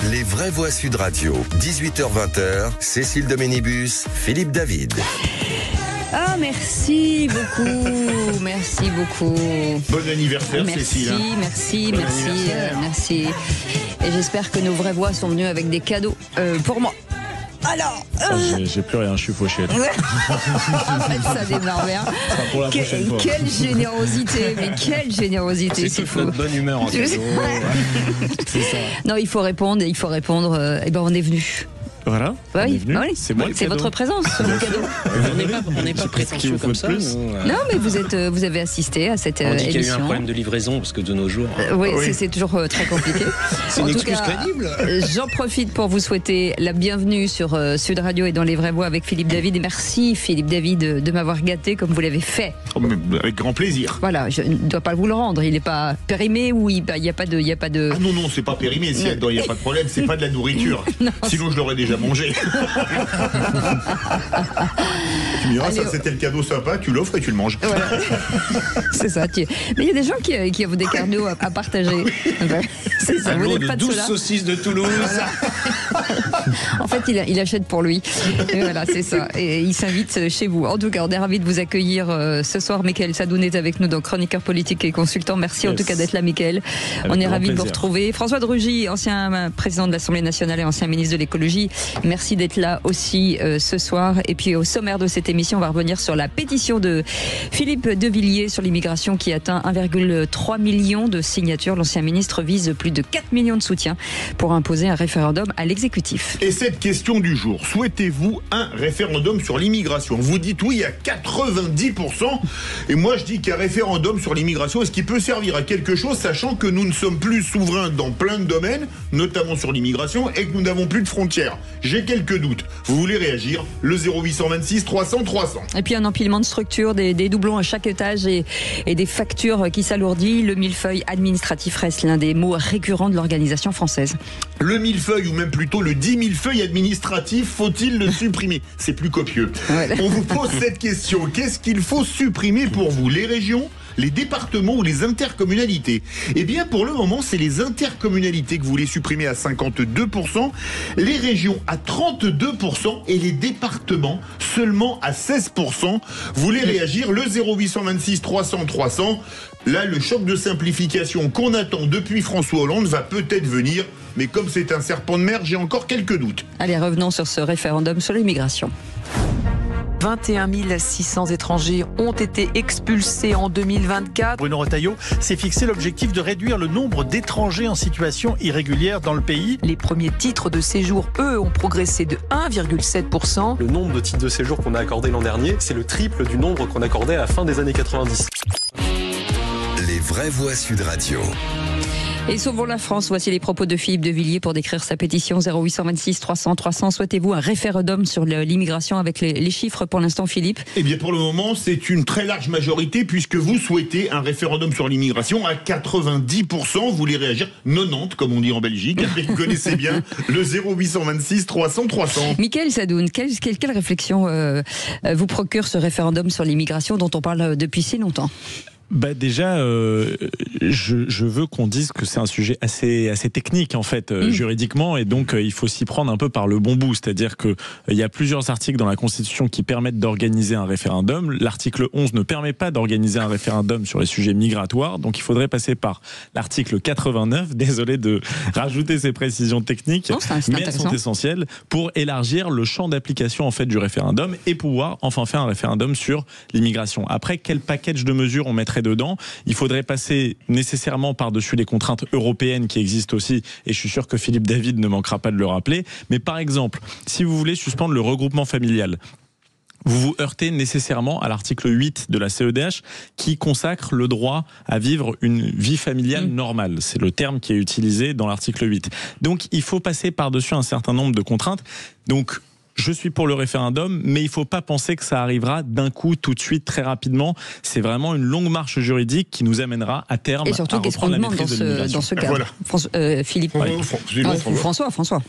Les vraies voix Sud Radio, 18h-20h, Cécile Doménibus, Philippe David. Ah, merci beaucoup, merci beaucoup. Bon anniversaire, Cécile. Merci. Et j'espère que nos vraies voix sont venues avec des cadeaux pour moi. Alors, j'ai plus rien, je suis fauché. ça démarre bien. Pour la prochaine fois. Quelle générosité, mais quelle générosité. C'est toute notre bonne humeur en cadeau. C'est ça. Non, il faut répondre. Eh ben, on est venu. Voilà. Oui. C'est moi le C'est cadeau. votre présence, mon cadeau. On n'est pas prétentieux comme ça. Non, mais vous avez assisté à cette on dit qu'il y a eu émission. un problème de livraison parce que de nos jours. Oui. C'est toujours très compliqué. C'est une En tout excuse cas, crédible. J'en profite pour vous souhaiter la bienvenue sur Sud Radio et dans les vraies voix avec Philippe David. Et merci Philippe David de m'avoir gâté comme vous l'avez fait. Avec grand plaisir. Voilà, je ne dois pas vous le rendre. Il n'est pas périmé ou il n'y a pas de. Ah non, c'est pas périmé. Il n'y a pas de problème. C'est pas de la nourriture. Sinon, je l'aurais déjà mangé. Tu me diras, ça c'était le cadeau sympa. Tu l'offres et tu le manges. Voilà. C'est ça. Mais il y a des gens qui ont des cadeaux à partager. C'est ça. Vous n'êtes pas de 12 cela. saucisses de Toulouse. Voilà. En fait, il achète pour lui. Et voilà, c'est ça. Et il s'invite chez vous. En tout cas, on est ravis de vous accueillir ce soir. Mickaël Sadoun est avec nous, donc chroniqueur politique et consultant. Merci en tout cas d'être là, Mickaël. On est ravis de vous retrouver. François de Rugy, ancien président de l'Assemblée nationale et ancien ministre de l'écologie. Merci d'être là aussi ce soir. Et puis au sommaire de cette émission, on va revenir sur la pétition de Philippe de Villiers sur l'immigration qui atteint 1,3 million de signatures. L'ancien ministre vise plus de 4 millions de soutiens pour imposer un référendum à l'exécutif. Et cette question du jour, souhaitez-vous un référendum sur l'immigration? Vous dites oui à 90%, et moi je dis qu'un référendum sur l'immigration, est-ce qu'il peut servir à quelque chose, sachant que nous ne sommes plus souverains dans plein de domaines, notamment sur l'immigration, et que nous n'avons plus de frontières? J'ai quelques doutes. Vous voulez réagir? Le 0826 300 300. Et puis un empilement de structures, des doublons à chaque étage et des factures qui s'alourdissent. Le millefeuille administratif reste l'un des mots récurrents de l'organisation française. Le millefeuille, ou même plutôt le 10 millefeuille administratif, faut-il le supprimer? C'est plus copieux. Ouais. On vous pose cette question. Qu'est-ce qu'il faut supprimer pour vous? Les régions, les départements ou les intercommunalités? Eh bien, pour le moment, c'est les intercommunalités que vous voulez supprimer à 52%, les régions à 32% et les départements seulement à 16%. Vous voulez réagir? Le 0826 300 300. Là, le choc de simplification qu'on attend depuis François Hollande va peut-être venir, mais comme c'est un serpent de mer, j'ai encore quelques doutes. Allez, revenons sur ce référendum sur l'immigration. 21 600 étrangers ont été expulsés en 2024. Bruno Retailleau s'est fixé l'objectif de réduire le nombre d'étrangers en situation irrégulière dans le pays. Les premiers titres de séjour, eux, ont progressé de 1,7%. Le nombre de titres de séjour qu'on a accordé l'an dernier, c'est le triple du nombre qu'on accordait à la fin des années 90. Les vraies voix Sud Radio. Et sauvons la France, voici les propos de Philippe de Villiers pour décrire sa pétition 0826 300 300. Souhaitez-vous un référendum sur l'immigration avec les chiffres pour l'instant, Philippe? Eh bien, pour le moment, c'est une très large majorité puisque vous souhaitez un référendum sur l'immigration à 90%. Vous voulez réagir 90, comme on dit en Belgique. Vous connaissez bien le 0826 300 300. Mickaël Sadoun, quelle réflexion vous procure ce référendum sur l'immigration dont on parle depuis si longtemps? Déjà, je veux qu'on dise que c'est un sujet assez technique en fait juridiquement, et donc il faut s'y prendre un peu par le bon bout. C'est-à-dire que il y a plusieurs articles dans la Constitution qui permettent d'organiser un référendum. L'article 11 ne permet pas d'organiser un référendum sur les sujets migratoires, donc il faudrait passer par l'article 89. Désolé de rajouter ces précisions techniques, non, mais elles sont essentielles pour élargir le champ d'application en fait du référendum et pouvoir enfin faire un référendum sur l'immigration. Après, quel package de mesures on mettrait dedans? Il faudrait passer nécessairement par-dessus les contraintes européennes qui existent aussi, et je suis sûr que Philippe David ne manquera pas de le rappeler. Mais par exemple, si vous voulez suspendre le regroupement familial, vous vous heurtez nécessairement à l'article 8 de la CEDH qui consacre le droit à vivre une vie familiale normale. C'est le terme qui est utilisé dans l'article 8. Donc il faut passer par-dessus un certain nombre de contraintes. Donc je suis pour le référendum, mais il ne faut pas penser que ça arrivera d'un coup, tout de suite, très rapidement. C'est vraiment une longue marche juridique qui nous amènera à terme et surtout, à reprendre la maîtrise de l'immigration. dans ce cadre. Voilà. Philippe. François. François.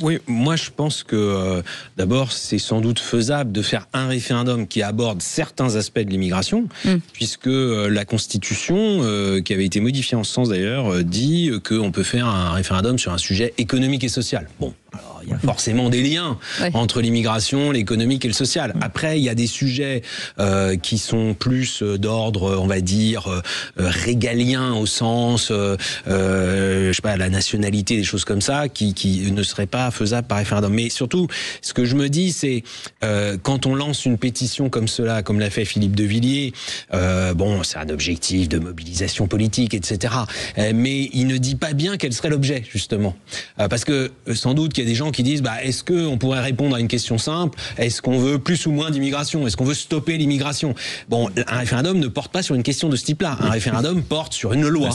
Oui, moi je pense que d'abord c'est sans doute faisable de faire un référendum qui aborde certains aspects de l'immigration, puisque la Constitution, qui avait été modifiée en ce sens d'ailleurs, dit qu'on peut faire un référendum sur un sujet économique et social. Bon, alors il y a forcément des liens entre l'immigration, l'économique et le social. Après, il y a des sujets qui sont plus d'ordre, on va dire, régalien au sens, je sais pas, la nationalité, des choses comme ça, qui ne seraient pas faisable par référendum. Mais surtout, ce que je me dis, c'est quand on lance une pétition comme cela, comme l'a fait Philippe de Villiers, bon, c'est un objectif de mobilisation politique, etc. Mais il ne dit pas bien quel serait l'objet, justement. Parce que sans doute qu'il y a des gens qui disent, est-ce qu'on pourrait répondre à une question simple? Est-ce qu'on veut plus ou moins d'immigration? Est-ce qu'on veut stopper l'immigration? Bon, un référendum ne porte pas sur une question de ce type-là. Un référendum porte sur une loi.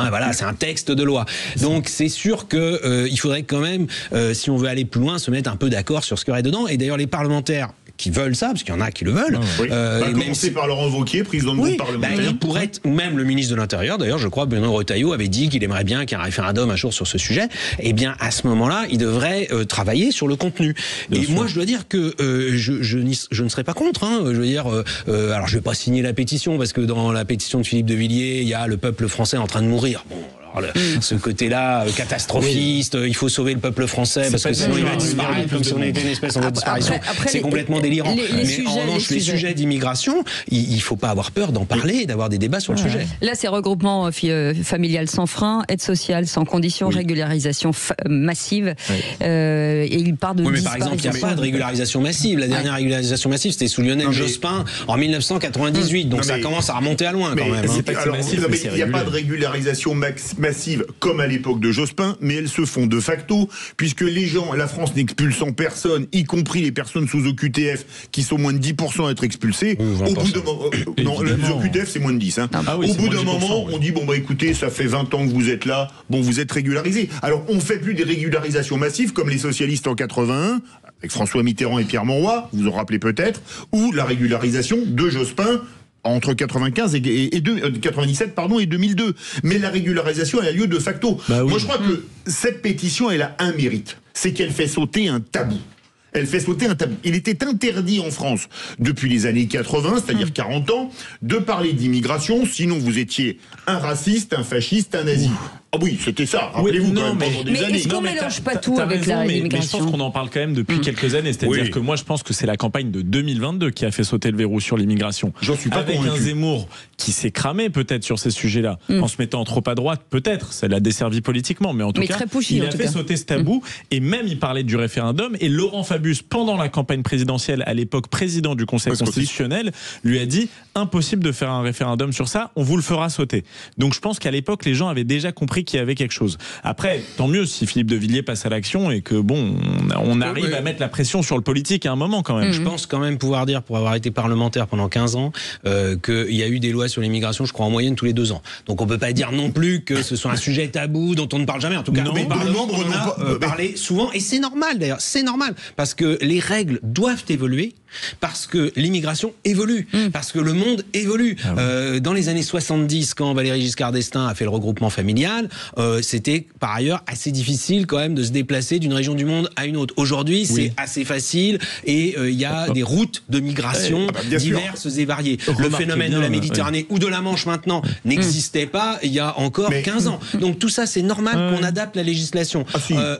Voilà, c'est un texte de loi. Donc c'est sûr que il faudrait quand même, si on veut aller plus loin, se mettre un peu d'accord sur ce qu'il y aurait dedans. Et d'ailleurs, les parlementaires qui veulent ça, parce qu'il y en a qui le veulent. Commencer par Laurent Wauquiez, président de groupe parlementaire. Il pourrait être, ou même le ministre de l'Intérieur, d'ailleurs, je crois, Bruno Retailleau avait dit qu'il aimerait bien qu'il y ait un référendum un jour sur ce sujet. Eh bien, à ce moment-là, il devrait travailler sur le contenu. Moi, je dois dire que je ne serais pas contre. Je veux dire, alors je vais pas signer la pétition, parce que dans la pétition de Philippe de Villiers, il y a le peuple français en train de mourir. Bon, ce côté-là catastrophiste, il faut sauver le peuple français parce que sinon il va disparaître comme si on était une espèce en voie de disparition. C'est complètement délirant. Mais en revanche, les sujets d'immigration, il ne faut pas avoir peur d'en parler et d'avoir des débats sur le sujet. Là, c'est regroupement familial sans frein, aide sociale sans condition, régularisation massive. Et il part de mais par exemple, il n'y a pas de régularisation massive. La dernière régularisation massive, c'était sous Lionel Jospin en 1998. Donc ça commence à remonter à loin quand même. Il n'y a pas de régularisation massive comme à l'époque de Jospin, mais elles se font de facto, puisque les gens, la France n'expulsant personne, y compris les personnes sous OQTF, qui sont moins de 10% à être expulsées, au bout d'un moment, non, les OQTF c'est moins de 10, au bout d'un moment, on dit, écoutez, ça fait 20 ans que vous êtes là, vous êtes régularisés. Alors, on fait plus des régularisations massives, comme les socialistes en 81, avec François Mitterrand et Pierre Mauroy, vous en rappelez peut-être, ou la régularisation de Jospin, entre 95 et 97 et 2002. Mais la régularisation, elle a lieu de facto. Moi, je crois que cette pétition, elle a un mérite. C'est qu'elle fait sauter un tabou. Elle fait sauter un tabou. Il était interdit en France depuis les années 80, c'est-à-dire 40 ans, de parler d'immigration, sinon vous étiez un raciste, un fasciste, un nazi. Ah oui, c'était ça, rappelez-vous quand même, pendant des années. Est-ce qu'on mélange pas tout avec l'immigration? Mais je pense qu'on en parle quand même depuis quelques années. C'est-à-dire que moi, je pense que c'est la campagne de 2022 qui a fait sauter le verrou sur l'immigration. J'en suis pas avec convaincu. Un Zemmour qui s'est cramé peut-être sur ces sujets-là, en se mettant trop à droite, peut-être. Ça l'a desservi politiquement, mais en tout cas, il a fait sauter ce tabou. Et même, il parlait du référendum. Et Laurent Fabius, pendant la campagne présidentielle, à l'époque président du Conseil constitutionnel, lui a dit impossible de faire un référendum sur ça, on vous le fera sauter. Donc je pense qu'à l'époque, les gens avaient déjà compris qu'il y avait quelque chose. Après, tant mieux si Philippe de Villiers passe à l'action et que on arrive à mettre la pression sur le politique à un moment quand même. Je pense quand même pouvoir dire, pour avoir été parlementaire pendant 15 ans, qu'il y a eu des lois sur l'immigration, je crois en moyenne tous les 2 ans. Donc on peut pas dire non plus que ce soit un sujet tabou dont on ne parle jamais. En tout cas, au Parlement, on a parlé souvent, et c'est normal d'ailleurs, c'est normal, parce que les règles doivent évoluer. Parce que l'immigration évolue, parce que le monde évolue. Dans les années 70, quand Valéry Giscard d'Estaing a fait le regroupement familial, c'était par ailleurs assez difficile quand même de se déplacer d'une région du monde à une autre. Aujourd'hui, c'est assez facile et il y a des routes de migration diverses et variées. Le phénomène de la Méditerranée ou de la Manche maintenant n'existait pas il y a encore 15 ans. Donc tout ça, c'est normal qu'on adapte la législation.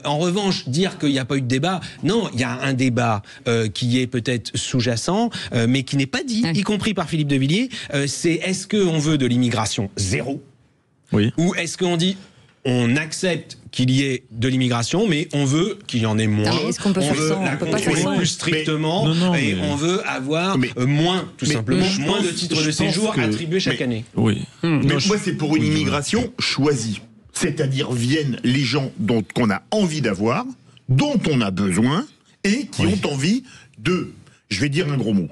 En revanche, dire qu'il n'y a pas eu de débat, non, il y a un débat qui est peut-être sous-jacent, mais qui n'est pas dit, y compris par Philippe de Villiers, c'est est-ce qu'on veut de l'immigration zéro, ou est-ce qu'on dit on accepte qu'il y ait de l'immigration, mais on veut qu'il y en ait moins. On veut la contrôler plus strictement, et on veut avoir moins, tout simplement, moins de titres de séjour attribués chaque année. Moi, c'est pour une immigration choisie. C'est-à-dire viennent les gens qu'on a envie d'avoir, dont on a besoin, et qui ont envie de... Je vais dire un gros mot.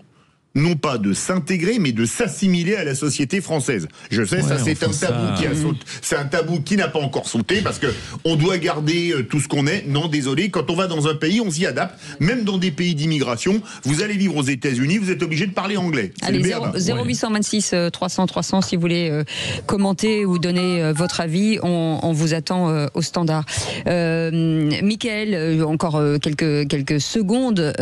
non pas de s'intégrer, mais de s'assimiler à la société française. Je sais, ça c'est un tabou c'est un tabou qui n'a pas encore sauté, parce que on doit garder tout ce qu'on est. Non, désolé, quand on va dans un pays, on s'y adapte. Même dans des pays d'immigration, vous allez vivre aux États-Unis, vous êtes obligé de parler anglais. Allez, 0826 300 300 si vous voulez commenter ou donner votre avis, on vous attend au standard. Mickaël, encore quelques secondes,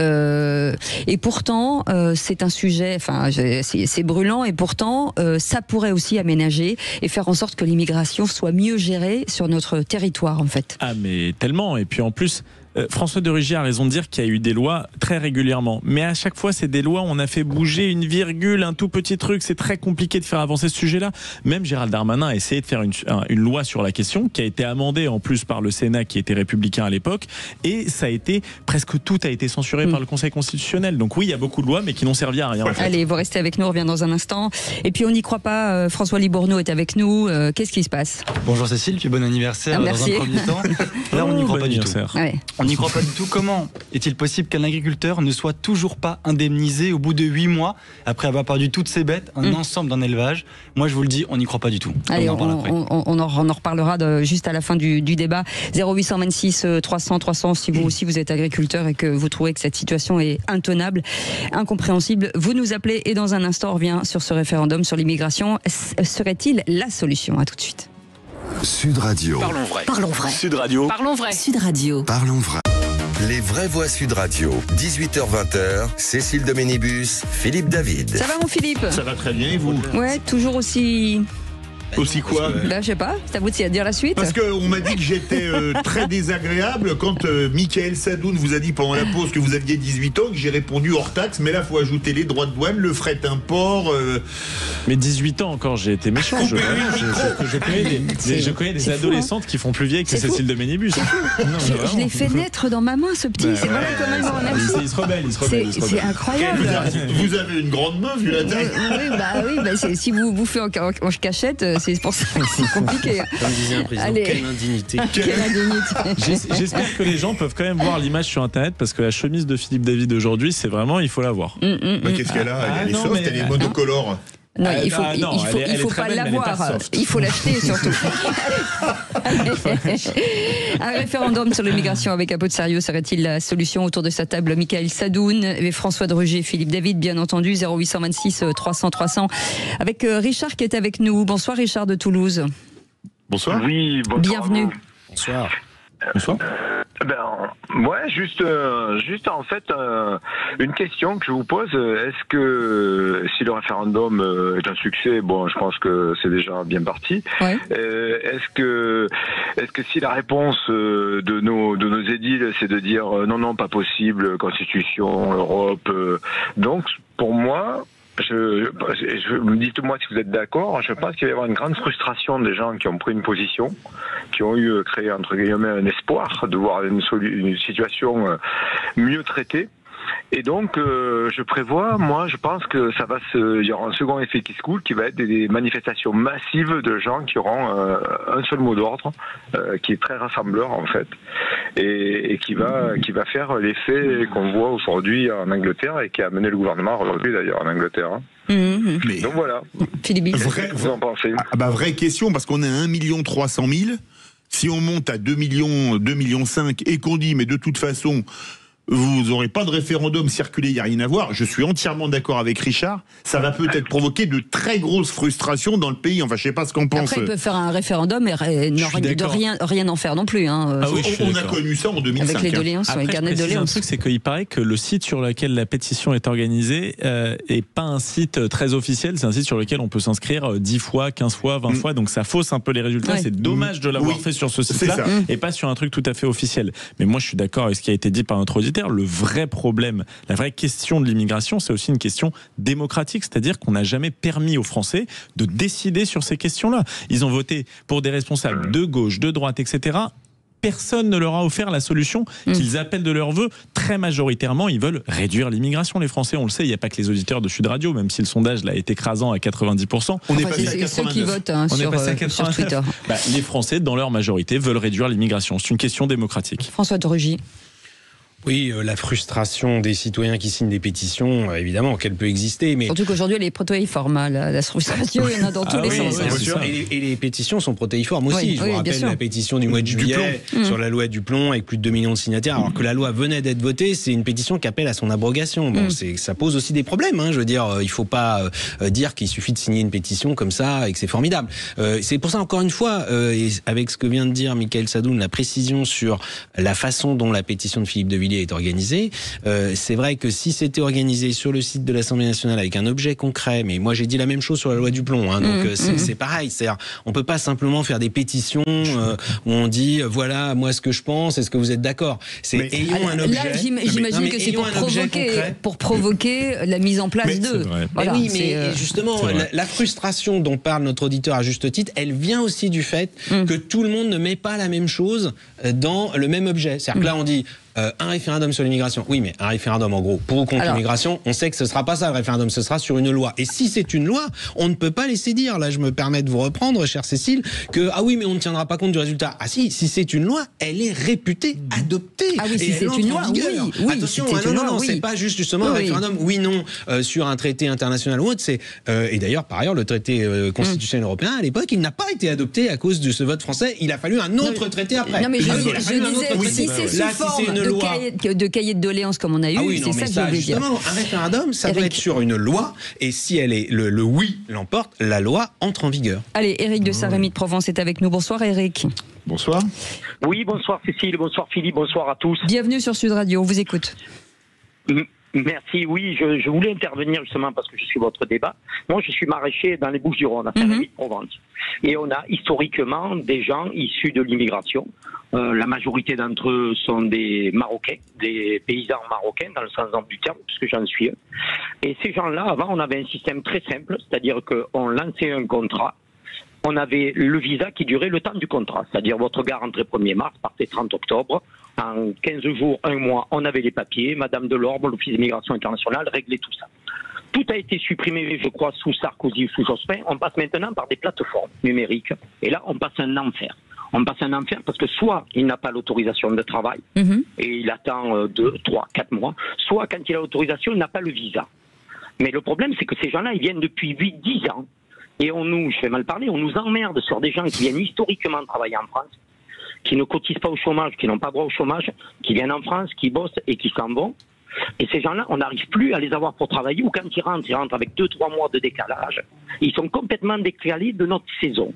et pourtant c'est un sujet, enfin c'est brûlant, et pourtant ça pourrait aussi aménager et faire en sorte que l'immigration soit mieux gérée sur notre territoire en fait. Ah mais tellement, et puis en plus François de Rugy a raison de dire qu'il y a eu des lois très régulièrement, mais à chaque fois c'est des lois où on a fait bouger une virgule, un tout petit truc. C'est très compliqué de faire avancer ce sujet-là. Même Gérald Darmanin a essayé de faire une loi sur la question, qui a été amendée en plus par le Sénat, qui était républicain à l'époque, et ça a été, presque tout a été censuré par le Conseil constitutionnel. Donc oui, il y a beaucoup de lois, mais qui n'ont servi à rien en fait. Allez, vous restez avec nous, on revient dans un instant. Et puis on n'y croit pas, François Libourneau est avec nous. Qu'est-ce qui se passe? Bonjour Cécile, puis bon anniversaire. Merci. Dans un premier temps. Là, on n'y croit pas du tout. Ouais. On n'y croit pas du tout. Comment est-il possible qu'un agriculteur ne soit toujours pas indemnisé au bout de 8 mois après avoir perdu toutes ses bêtes, un ensemble d'un élevage? Moi, je vous le dis, on n'y croit pas du tout. Allez, on en reparlera juste à la fin du débat. 0826 300 300 si vous aussi vous êtes agriculteur et que vous trouvez que cette situation est intenable, incompréhensible, vous nous appelez, et dans un instant on revient sur ce référendum sur l'immigration. Serait-il la solution? À tout de suite. Sud Radio. Parlons vrai. Parlons vrai. Sud Radio. Parlons vrai. Sud Radio. Parlons vrai. Les vraies voix Sud Radio. 18h-20h. Cécile de Ménibus, Philippe David. Ça va mon Philippe? Ça va très bien, et vous? Ouais, toujours aussi... Aussi quoi? Je sais pas, c'est à vous de dire la suite. Parce qu'on m'a dit que j'étais très désagréable quand Mickaël Sadoun vous a dit pendant la pause que vous aviez 18 ans, que j'ai répondu hors taxe, mais là il faut ajouter les droits de douane, le fret import. Mais 18 ans encore, j'ai été méchant. Je connais des adolescentes qui font plus vieilles que Cécile de Ménibus. Je l'ai fait naître dans ma main, ce petit. C'est voilà quand même un avis. Il se rebelle. C'est incroyable. Vous avez une grande main vu la taille. Oui, si vous bouffez en cachette, c'est pour ça que c'est compliqué. Comme disait un président, quelle indignité. J'espère que les gens peuvent quand même voir l'image sur internet, parce que la chemise de Philippe David aujourd'hui, c'est vraiment, il faut la voir. Qu'est-ce qu'elle a? Elle est soft, elle est monocolore. Non, il faut pas l'avoir. Il faut l'acheter surtout. Un référendum sur l'immigration avec un peu de sérieux serait-il la solution? Autour de sa table, Mickaël Sadoun et François de Rugy, Philippe David, bien entendu. 0826 300 300 avec Richard qui est avec nous. Bonsoir Richard de Toulouse. Bonsoir. Oui, bonsoir. Bienvenue. Bonsoir. Juste en fait une question que je vous pose. Est-ce que si le référendum est un succès, bon, je pense que c'est déjà bien parti. Ouais. Est-ce que si la réponse de nos édiles, c'est de dire non, pas possible, Constitution, Europe, donc pour moi. Dites-moi si vous êtes d'accord. Je pense qu'il va y avoir une grande frustration des gens qui ont pris une position, qui ont créé entre guillemets un espoir de voir une situation mieux traitée. Et donc, je prévois, je pense que il y aura un second effet qui se coule, qui va être des manifestations massives de gens qui auront un seul mot d'ordre, qui est très rassembleur en fait, et qui va faire l'effet qu'on voit aujourd'hui en Angleterre et qui a amené le gouvernement aujourd'hui d'ailleurs en Angleterre. Mais donc voilà. Philippe, vous en pensez? Vraie question, parce qu'on est à 1 300 000. Si on monte à 2 millions 5 et qu'on dit, mais de toute façon, vous n'aurez pas de référendum circulé, il n'y a rien à voir. Je suis entièrement d'accord avec Richard. Ça va peut-être provoquer de très grosses frustrations dans le pays. Enfin, je ne sais pas ce qu'on pense. Après, ils peuvent faire un référendum et rien en faire non plus. Hein. On a connu ça en 2005. Avec les doléances, les carnets de doléances. Un truc, c'est qu'il paraît que le site sur lequel la pétition est organisée est pas un site très officiel. C'est un site sur lequel on peut s'inscrire 10 fois, 15 fois, 20 fois. Donc ça fausse un peu les résultats. Ouais. C'est dommage de l'avoir fait sur ce site-là et pas sur un truc tout à fait officiel. Mais moi, je suis d'accord avec ce qui a été dit par notre auditeur. Le vrai problème, la vraie question de l'immigration, c'est aussi une question démocratique, c'est-à-dire qu'on n'a jamais permis aux Français de décider sur ces questions-là. Ils ont voté pour des responsables de gauche, de droite, etc. Personne ne leur a offert la solution qu'ils appellent de leur vœu. Très majoritairement, ils veulent réduire l'immigration. Les Français, on le sait, il n'y a pas que les auditeurs de Sud Radio, même si le sondage là, est écrasant à 90%. On est passé à 89%. Ceux qui votent sur Twitter. Les Français, dans leur majorité, veulent réduire l'immigration. C'est une question démocratique. François de Rugy. Oui, la frustration des citoyens qui signent des pétitions, évidemment qu'elle peut exister, mais surtout qu'aujourd'hui elle est protéiforme, hein, la frustration, il y en a dans tous les sens. Et les pétitions sont protéiformes aussi. Je vous rappelle la pétition du mois de juillet sur la loi du plomb avec plus de 2 millions de signataires, alors que la loi venait d'être votée. C'est une pétition qui appelle à son abrogation. Bon, ça pose aussi des problèmes. Hein. Je veux dire, il faut pas dire qu'il suffit de signer une pétition comme ça et que c'est formidable. C'est pour ça, encore une fois, et avec ce que vient de dire Michael Sadoun, la précision sur la façon dont la pétition de Philippe de Villiers est organisée. C'est vrai que si c'était organisé sur le site de l'Assemblée nationale avec un objet concret, mais moi j'ai dit la même chose sur la loi du plomb, hein, donc c'est pareil. C'est-à-dire, on peut pas simplement faire des pétitions où on dit voilà moi ce que je pense, est-ce que vous êtes d'accord. C'est ayons un objet. Là, j'imagine que c'est pour provoquer la mise en place de. Voilà, oui, mais justement, la frustration dont parle notre auditeur à juste titre, elle vient aussi du fait que tout le monde ne met pas la même chose dans le même objet. C'est-à-dire que là, on dit un référendum sur l'immigration. Oui, mais un référendum, en gros, pour ou contre l'immigration, on sait que ce ne sera pas ça le référendum, ce sera sur une loi. Et si c'est une loi, on ne peut pas laisser dire, là je me permets de vous reprendre, chère Cécile, que ah oui, mais on ne tiendra pas compte du résultat. Ah si c'est une loi, elle est réputée, adoptée. Ah oui, si c'est une loi, oui. Attention, non, c'est pas juste justement un référendum, oui, non, sur un traité international ou autre. Et d'ailleurs, par ailleurs, le traité constitutionnel européen, à l'époque, il n'a pas été adopté à cause de ce vote français. Il a fallu un autre traité après. Non, mais je disais, si c'est sous forme de cahier de doléances comme on a eu, c'est ça que je voulais dire. Justement, un référendum, ça doit être sur une loi, et si elle est le oui l'emporte, la loi entre en vigueur. Allez, Éric de Saint-Rémy de Provence est avec nous. Bonsoir Éric. Bonsoir. Oui, bonsoir Cécile, bonsoir Philippe, bonsoir à tous. Bienvenue sur Sud Radio, on vous écoute. Merci, oui, je voulais intervenir justement parce que je suis votre débat. Moi, je suis maraîcher dans les Bouches-du-Rhône, à Saint-Rémy de Provence. Et on a historiquement des gens issus de l'immigration. La majorité d'entre eux sont des Marocains, des paysans marocains, dans le sens ample du terme, puisque j'en suis un. Et ces gens-là, avant, on avait un système très simple, c'est-à-dire qu'on lançait un contrat. On avait le visa qui durait le temps du contrat, c'est-à-dire votre gars rentrait 1er mars, partait 30 octobre. En 15 jours, 1 mois, on avait les papiers. Madame Delorme, l'Office d'immigration internationale, réglait tout ça. Tout a été supprimé, je crois, sous Sarkozy ou sous Jospin. On passe maintenant par des plateformes numériques. Et là, on passe un enfer. On passe un enfer parce que soit il n'a pas l'autorisation de travail et il attend 2, 3, 4 mois, soit quand il a l'autorisation, il n'a pas le visa. Mais le problème, c'est que ces gens-là, ils viennent depuis 8-10 ans. Et je vais mal parler, on nous emmerde sur des gens qui viennent historiquement travailler en France, qui ne cotisent pas au chômage, qui n'ont pas droit au chômage, qui viennent en France, qui bossent et qui s'en vont. Et ces gens-là, on n'arrive plus à les avoir pour travailler, ou quand ils rentrent avec 2-3 mois de décalage. Ils sont complètement décalés de notre saison.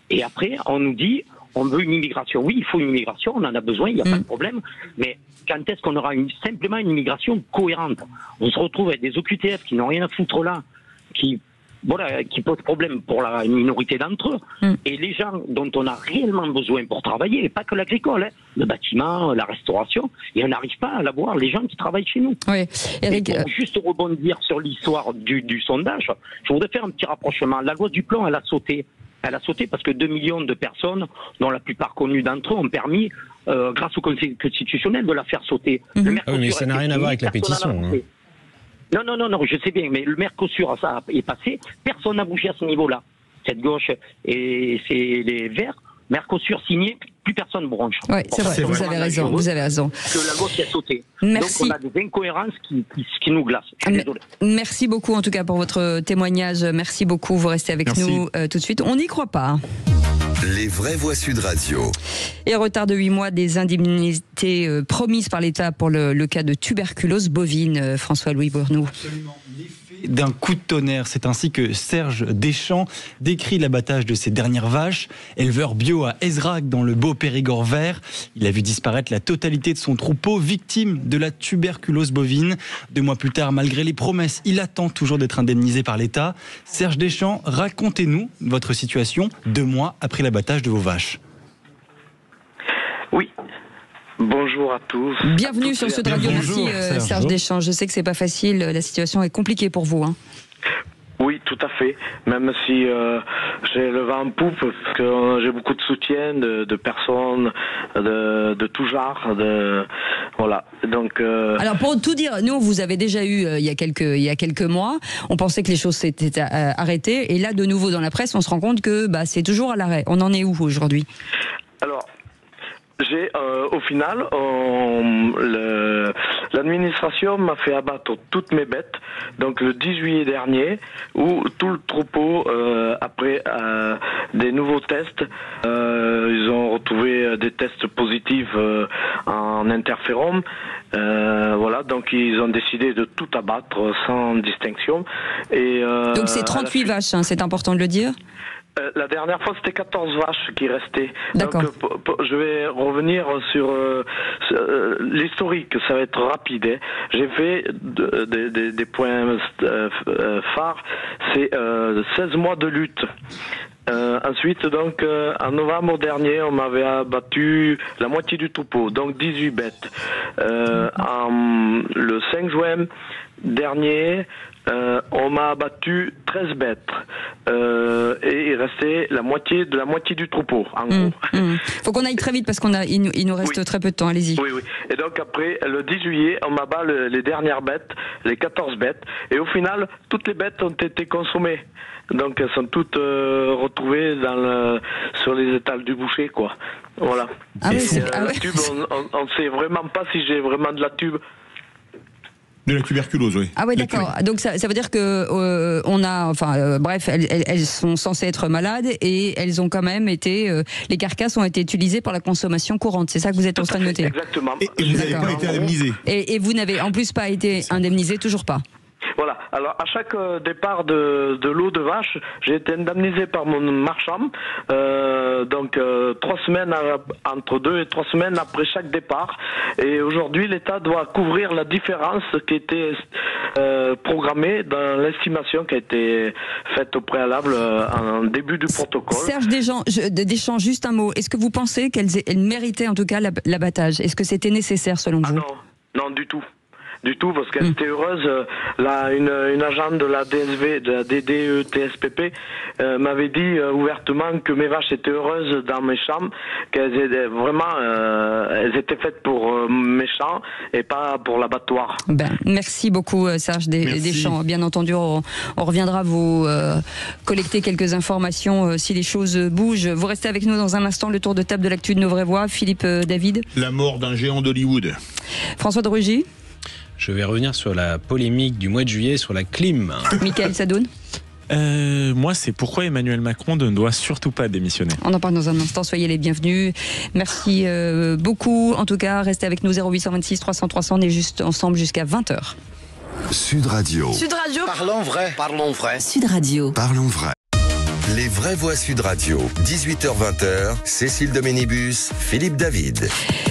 Et après, on nous dit, on veut une immigration. Oui, il faut une immigration, on en a besoin, il n'y a pas de problème. Mais quand est-ce qu'on aura simplement une immigration cohérente? On se retrouve avec des OQTF qui n'ont rien à foutre là, qui posent problème pour la minorité d'entre eux. Et les gens dont on a réellement besoin pour travailler, et pas que l'agricole, le bâtiment, la restauration, et on n'arrive pas à l'avoir, les gens qui travaillent chez nous. Oui. Eric, et pour juste rebondir sur l'histoire du sondage, je voudrais faire un petit rapprochement. La loi du plomb, elle a sauté. Elle a sauté parce que 2 millions de personnes, dont la plupart connues d'entre eux, ont permis, grâce au Conseil constitutionnel, de la faire sauter. Oui, mais ça n'a rien à voir avec la pétition. Non, je sais bien, mais le Mercosur, ça est passé, personne n'a bougé à ce niveau-là. Cette gauche et c'est les Verts, Mercosur signé, plus personne bronche. Oui, c'est vrai, vous avez raison. Que la gauche a sauté. Merci. Donc on a des incohérences qui nous glacent. Je suis désolé. Merci beaucoup en tout cas pour votre témoignage. Merci beaucoup, vous restez avec nous tout de suite. On n'y croit pas. Les vraies voix Sud Radio. Et retard de 8 mois des indemnités promises par l'État pour le cas de tuberculose bovine, François-Louis Bournou. Absolument. L'effet d'un coup de tonnerre, c'est ainsi que Serge Deschamps décrit l'abattage de ses dernières vaches. Éleveur bio à Ezrac dans le beau Périgord vert, il a vu disparaître la totalité de son troupeau, victime de la tuberculose bovine. 2 mois plus tard, malgré les promesses, il attend toujours d'être indemnisé par l'État. Serge Deschamps, racontez-nous votre situation 2 mois après l'abattage de vos vaches. Oui. Bonjour à tous. Bienvenue sur Sud Radio. Merci Serge Deschamps. Je sais que c'est pas facile, la situation est compliquée pour vous. Oui, tout à fait. Même si j'ai le vent en poupe, parce que j'ai beaucoup de soutien de personnes de tout genre. Voilà. Donc. Alors pour tout dire, nous on vous avait déjà eu il y a quelques mois. On pensait que les choses s'étaient arrêtées, et là de nouveau dans la presse, on se rend compte que c'est toujours à l'arrêt. On en est où aujourd'hui ? Alors. Au final, l'administration m'a fait abattre toutes mes bêtes. Donc le 10 juillet dernier, où tout le troupeau, après des nouveaux tests, ils ont retrouvé des tests positifs en interférom. Voilà, donc ils ont décidé de tout abattre sans distinction. Et, donc c'est 38 vaches, hein, c'est important de le dire. La dernière fois, c'était 14 vaches qui restaient. D'accord. Donc, je vais revenir sur l'historique, ça va être rapide. Hein. J'ai fait des points phares, c'est 16 mois de lutte. Ensuite, donc, en novembre dernier, on m'avait abattu la moitié du troupeau, donc 18 bêtes. Le 5 juin dernier, on m'a abattu 13 bêtes. Et il restait la moitié du troupeau, en gros. Faut qu'on aille très vite parce il nous reste très peu de temps, allez-y. Oui. Et donc après, le 10 juillet, on m'abat les dernières bêtes, les 14 bêtes. Et au final, toutes les bêtes ont été consommées. Donc elles sont toutes retrouvées sur les étals du boucher, quoi. Voilà. Ah oui, la tube, on ne sait vraiment pas si j'ai vraiment de la tube. De la tuberculose, oui. Ah oui, d'accord. Donc ça veut dire que bref, elles sont censées être malades et elles ont quand même été, les carcasses ont été utilisées pour la consommation courante. C'est ça que vous êtes en train de noter. Exactement. Et vous n'avez pas été indemnisé. Et vous n'avez en plus pas été indemnisé, toujours pas. Voilà. Alors, à chaque départ de l'eau de vache, j'ai été indemnisé par mon marchand. Donc, 3 semaines entre 2 et 3 semaines après chaque départ. Et aujourd'hui, l'État doit couvrir la différence qui était programmée dans l'estimation qui a été faite au préalable en début du protocole. Serge Deschamps, juste un mot. Est-ce que vous pensez qu'elles méritaient en tout cas l'abattage? Est-ce que c'était nécessaire selon vous? Non, du tout. Du tout, parce qu'elle était heureuse. Une agente de la DSV, de la DDE-TSPP, m'avait dit ouvertement que mes vaches étaient heureuses dans mes champs, qu'elles étaient vraiment, elles étaient faites pour mes champs et pas pour l'abattoir. Merci beaucoup, Serge Deschamps. Bien entendu, on reviendra vous collecter quelques informations si les choses bougent. Vous restez avec nous dans un instant, le tour de table de l'actu de Nos Vraies Voix. Philippe David. La mort d'un géant d'Hollywood. François de Rugy. Je vais revenir sur la polémique du mois de juillet sur la clim. Michael Sadoun. Moi, c'est pourquoi Emmanuel Macron ne doit surtout pas démissionner. On en parle dans un instant, soyez les bienvenus. Merci beaucoup. En tout cas, restez avec nous 0826 300 300. On est juste ensemble jusqu'à 20h. Sud Radio. Sud Radio. Parlons vrai. Parlons vrai. Sud Radio. Parlons vrai. Les vraies voix Sud Radio, 18h-20h, Cécile Doménibus, Philippe David.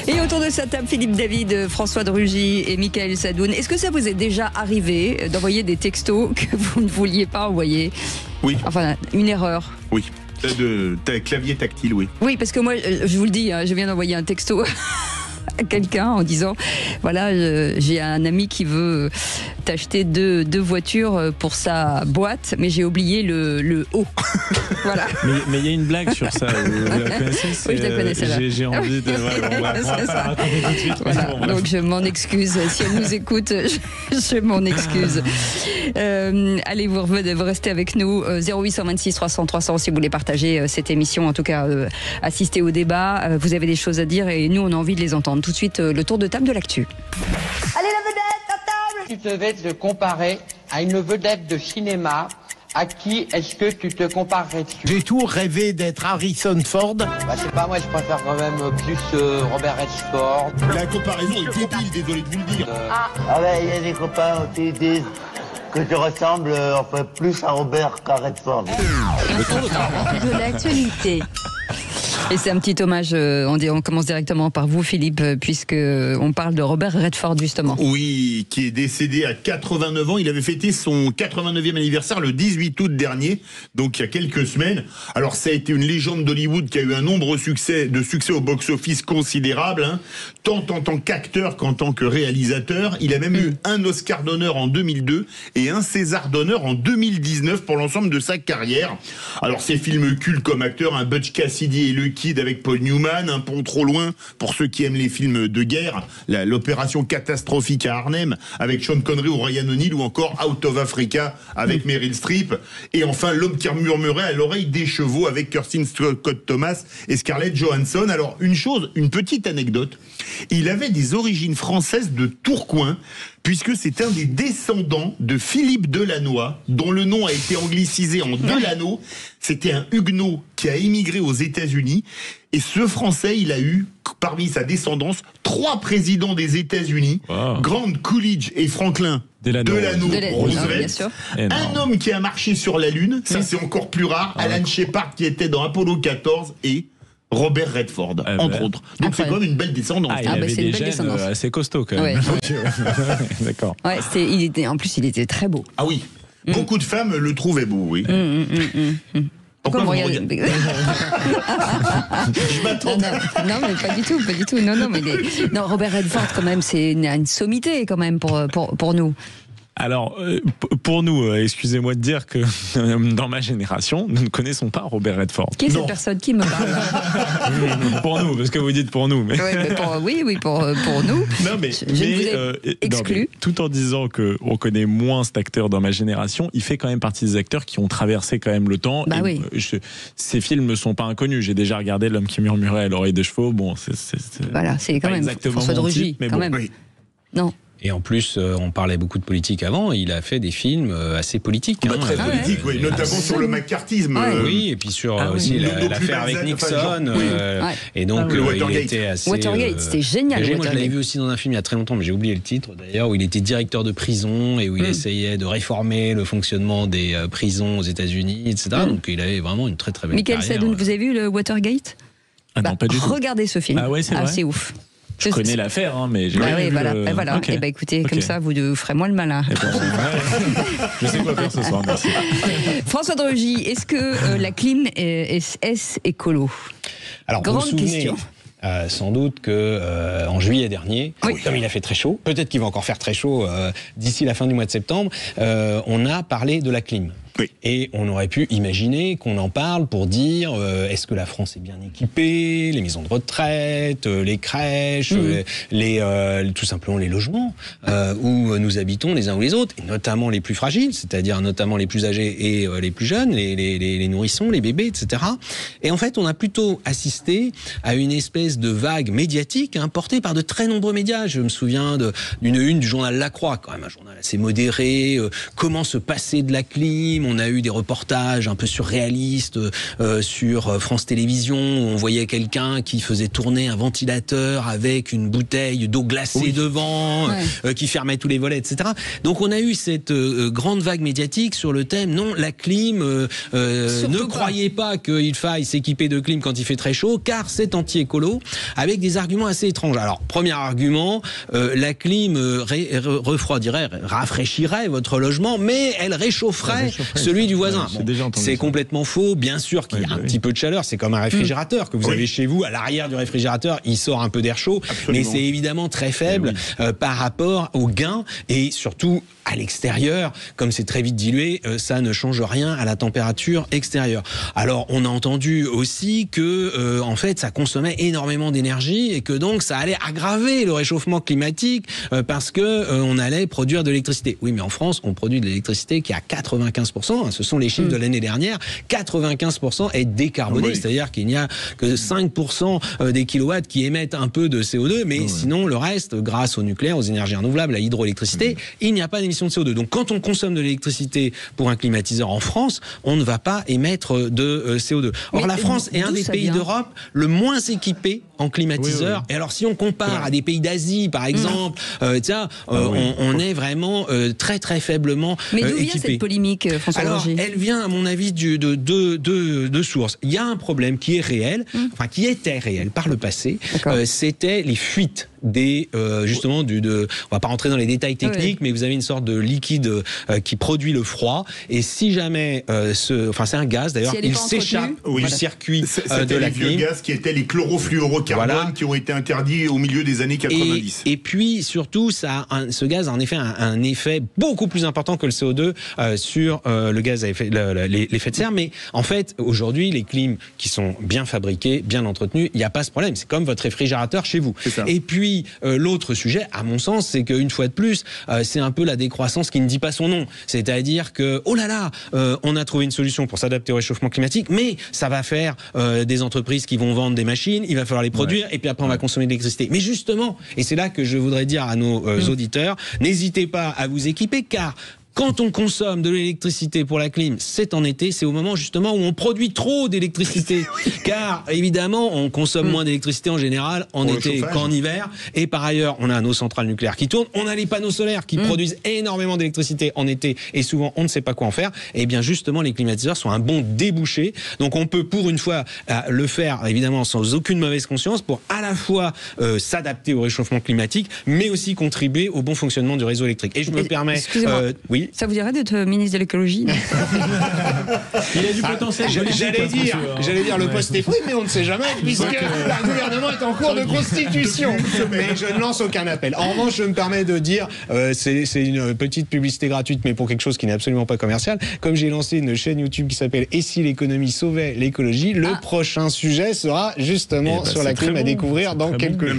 Et autour de sa table, Philippe David, François de Rugy et Michael Sadoun. Est-ce que ça vous est déjà arrivé d'envoyer des textos que vous ne vouliez pas envoyer? Oui. Enfin, une erreur. Oui. Clavier tactile, oui. Oui, parce que moi, je vous le dis, je viens d'envoyer un texto à quelqu'un en disant voilà, j'ai un ami qui veut t'acheter deux voitures pour sa boîte, mais j'ai oublié le haut. Voilà. Mais il y a une blague sur ça. Vous la connaissez? Oui, je la connais, celle-là. J'ai envie de. On va pas la raconter tout de suite. Voilà. Donc je m'en excuse. Si elle nous écoute, je m'en excuse. Allez, vous restez avec nous. 0826 300 300 si vous voulez partager cette émission, en tout cas assister au débat. Vous avez des choses à dire et nous, on a envie de les entendre. Tout de suite, le tour de table de l'actu. Allez, la vedette, à table! Tu devais te comparer à une vedette de cinéma. À qui est-ce que tu te comparerais-tu? J'ai toujours rêvé d'être Harrison Ford. Bah, je sais pas, moi, je préfère quand même plus Robert Redford. La comparaison est débile, désolé de vous le dire. Ah ouais, il y a des copains qui disent que tu ressembles plus à Robert qu'à Redford. De l'actualité. Et c'est un petit hommage, on commence directement par vous, Philippe, puisque on parle de Robert Redford, justement. Oui, qui est décédé à 89 ans. Il avait fêté son 89e anniversaire le 18 août dernier, donc il y a quelques semaines. Alors ça a été une légende d'Hollywood qui a eu un nombre de succès au box-office considérable, hein, tant en tant qu'acteur qu'en tant que réalisateur. Il a même eu un Oscar d'honneur en 2002 et un César d'honneur en 2019 pour l'ensemble de sa carrière. Alors ses films cultes comme acteur, Butch Cassidy et le Kid avec Paul Newman, Un pont trop loin pour ceux qui aiment les films de guerre, l'opération catastrophique à Arnhem avec Sean Connery ou Ryan O'Neal, ou encore Out of Africa avec Meryl Streep, et enfin L'homme qui murmurait à l'oreille des chevaux avec Kirsten Scott Thomas et Scarlett Johansson. Alors une petite anecdote, il avait des origines françaises de Tourcoing, puisque c'est un des descendants de Philippe Delannoy, dont le nom a été anglicisé en Delano. C'était un huguenot qui a émigré aux États-Unis. Et ce Français, il a eu, parmi sa descendance, 3 présidents des États-Unis, Grant, Coolidge et Franklin Delano Roosevelt. Un homme qui a marché sur la Lune, ça c'est encore plus rare, Alan Shepard qui était dans Apollo 14 et Robert Redford, entre autres. Donc c'est quand même une belle descendance. Il avait des gènes assez costauds quand même. D'accord. Ouais, en plus, il était très beau. Ah oui, beaucoup de femmes le trouvaient beau, oui. Pourquoi vous regardez Je m'attendais. Non, mais pas du tout. Non, Robert Redford, quand même, c'est une sommité, quand même, pour nous. Alors, pour nous, excusez-moi de dire que dans ma génération, nous ne connaissons pas Robert Redford. Qui est cette personne qui me parle? Pour nous, parce que vous dites pour nous. Mais... Oui, pour nous. Non, mais, je vous ai exclu. Non, mais, tout en disant qu'on connaît moins cet acteur dans ma génération, il fait quand même partie des acteurs qui ont traversé quand même le temps. Bah oui. Ces films ne sont pas inconnus. J'ai déjà regardé L'homme qui murmurait à l'oreille des chevaux. Bon, voilà, c'est quand même François de Rugy, quand même. Oui. Non. Et en plus, on parlait beaucoup de politique avant, il a fait des films assez politiques. Très politique, oui, notamment sur le macartisme. Oui, et puis sur aussi l'affaire avec Nixon. Et donc, il était assez... Watergate, c'était génial. Moi, je l'avais vu aussi dans un film il y a très longtemps, mais j'ai oublié le titre d'ailleurs, où il était directeur de prison et où il essayait de réformer le fonctionnement des prisons aux États-Unis, etc. Donc, il avait vraiment une très très belle carrière. Michael Sadoun, vous avez vu le Watergate? Non, pas du tout. Regardez ce film. Ah ouais, c'est ouf. Je connais l'affaire, hein, mais j'ai pas vu voilà. Okay. Et écoutez, comme ça, vous ferez moins le malin. Je sais quoi faire ce soir, merci. François de Rugy, est-ce que la clim est écolo? Alors, grande question. Sans doute que en juillet dernier, comme il a fait très chaud, peut-être qu'il va encore faire très chaud d'ici la fin du mois de septembre, on a parlé de la clim. Oui. Et on aurait pu imaginer qu'on en parle pour dire est-ce que la France est bien équipée, les maisons de retraite, les crèches, tout simplement les logements où nous habitons les uns ou les autres, et notamment les plus fragiles, c'est-à-dire notamment les plus âgés et les plus jeunes, les nourrissons, les bébés, etc. Et en fait, on a plutôt assisté à une espèce de vague médiatique portée par de très nombreux médias. Je me souviens d'une une du journal La Croix, quand même un journal assez modéré, comment se passer de la clim. On a eu des reportages un peu surréalistes sur France Télévisions, où on voyait quelqu'un qui faisait tourner un ventilateur avec une bouteille d'eau glacée devant, qui fermait tous les volets, etc. Donc on a eu cette grande vague médiatique sur le thème, non, la clim, ne croyez pas qu'il faille s'équiper de clim quand il fait très chaud, car c'est anti-écolo, avec des arguments assez étranges. Alors, premier argument, la clim refroidirait, rafraîchirait votre logement, mais elle réchaufferait celui du voisin. C'est complètement faux. Bien sûr qu'il y a un petit peu de chaleur. C'est comme un réfrigérateur que vous avez chez vous. À l'arrière du réfrigérateur, il sort un peu d'air chaud. Absolument. Mais c'est évidemment très faible par rapport au gain. Et surtout, à l'extérieur, comme c'est très vite dilué, ça ne change rien à la température extérieure. Alors, on a entendu aussi que, en fait, ça consommait énormément d'énergie et que donc ça allait aggraver le réchauffement climatique parce que on allait produire de l'électricité. Oui, mais en France, on produit de l'électricité qui est à 95%. Ce sont les chiffres de l'année dernière. 95% est décarboné, c'est-à-dire qu'il n'y a que 5% des kilowatts qui émettent un peu de CO2, mais sinon le reste, grâce au nucléaire, aux énergies renouvelables, à l'hydroélectricité, il n'y a pas d'émission de CO2. Donc quand on consomme de l'électricité pour un climatiseur en France, on ne va pas émettre de CO2. Or la France est un des pays d'Europe le moins équipé en climatiseur. Et alors si on compare à des pays d'Asie, par exemple, on est vraiment très très faiblement mais d'où équipé. Vient cette polémique, François Alors, elle vient, à mon avis, de deux sources. Il y a un problème qui est réel, enfin qui était réel par le passé, c'était les fuites des justement on va pas rentrer dans les détails techniques, mais vous avez une sorte de liquide qui produit le froid. Et si jamais c'est un gaz d'ailleurs, il s'échappe du circuit de la clim. C'était les gaz qui étaient les chlorofluorocarbones qui ont été interdits au milieu des années 90. Et puis surtout, ce gaz a en effet un effet beaucoup plus important que le CO2 sur le gaz à l'effet de serre. Mais en fait, aujourd'hui, les clims qui sont bien fabriqués, bien entretenus, il n'y a pas ce problème. C'est comme votre réfrigérateur chez vous. Et puis, l'autre sujet, à mon sens, c'est qu'une fois de plus, c'est un peu la décroissance qui ne dit pas son nom. C'est-à-dire que, oh là là, on a trouvé une solution pour s'adapter au réchauffement climatique, mais ça va faire des entreprises qui vont vendre des machines, il va falloir les produire, et puis après on va consommer de l'électricité. Mais justement, et c'est là que je voudrais dire à nos auditeurs, n'hésitez pas à vous équiper, car quand on consomme de l'électricité pour la clim, c'est en été, c'est au moment justement où on produit trop d'électricité. Car évidemment, on consomme moins d'électricité en général en été qu'en hiver. Et par ailleurs, on a nos centrales nucléaires qui tournent, on a les panneaux solaires qui produisent énormément d'électricité en été et souvent on ne sait pas quoi en faire. Et bien justement, les climatiseurs sont un bon débouché. Donc on peut pour une fois le faire évidemment sans aucune mauvaise conscience pour à la fois s'adapter au réchauffement climatique, mais aussi contribuer au bon fonctionnement du réseau électrique. Et je me permets... oui. Ça vous dirait d'être ministre de l'écologie? Il a du potentiel. J'allais dire le poste est pris, mais on ne sait jamais, puisque le gouvernement est en cours de constitution. Mais je ne lance aucun appel. En revanche, je me permets de dire, c'est une petite publicité gratuite, mais pour quelque chose qui n'est absolument pas commercial. Comme j'ai lancé une chaîne YouTube qui s'appelle Et si l'économie sauvait l'écologie, le prochain sujet sera justement sur la clim à découvrir dans quelques jours.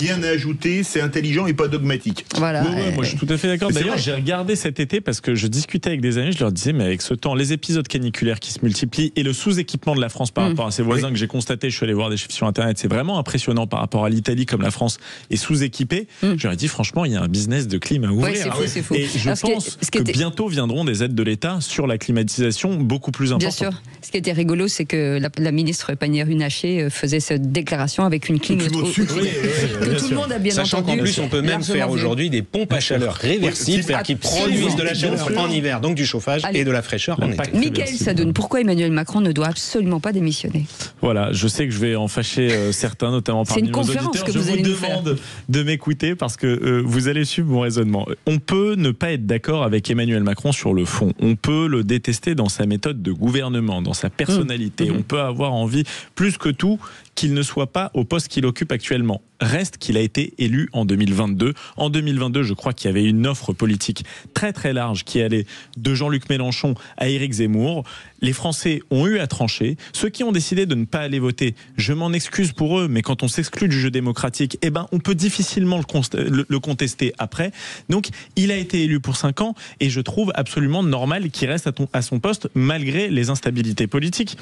Rien à ajouter, c'est intelligent et pas dogmatique. Voilà. Moi, je suis tout à fait d'accord. D'ailleurs, j'ai regardé cet été parce que je discutais avec des amis, je leur disais, mais avec ce temps, les épisodes caniculaires qui se multiplient et le sous-équipement de la France par rapport à ses voisins que j'ai constaté, je suis allé voir des chiffres sur Internet, c'est vraiment impressionnant par rapport à l'Italie, comme la France est sous-équipée. Je leur ai dit, franchement, il y a un business de clim à ouvrir. C'est faux. Et je pense que bientôt viendront des aides de l'État sur la climatisation beaucoup plus importantes. Bien sûr. Ce qui était rigolo, c'est que la ministre Pannier-Runacher faisait cette déclaration avec une clim au sucre. Que tout le monde a bien entendu. Sachant qu'en plus, on peut même faire aujourd'hui des pompes à chaleur réversibles, c'est-à-dire qui produisent de la chaleur en hiver, donc du chauffage et de la fraîcheur en été. Michael Sadoun, pourquoi Emmanuel Macron ne doit absolument pas démissionner? Voilà, je sais que je vais en fâcher certains, notamment parmi nos auditeurs. Je vous demande de m'écouter parce que vous allez suivre mon raisonnement. On peut ne pas être d'accord avec Emmanuel Macron sur le fond. On peut le détester dans sa méthode de gouvernement, dans sa personnalité. On peut avoir envie, plus que tout, qu'il ne soit pas au poste qu'il occupe actuellement. Reste qu'il a été élu en 2022. En 2022, je crois qu'il y avait une offre politique très très large qui allait de Jean-Luc Mélenchon à Éric Zemmour. Les Français ont eu à trancher. Ceux qui ont décidé de ne pas aller voter, je m'en excuse pour eux, mais quand on s'exclut du jeu démocratique, on peut difficilement le contester après. Donc, il a été élu pour 5 ans et je trouve absolument normal qu'il reste à son poste malgré les instabilités politiques.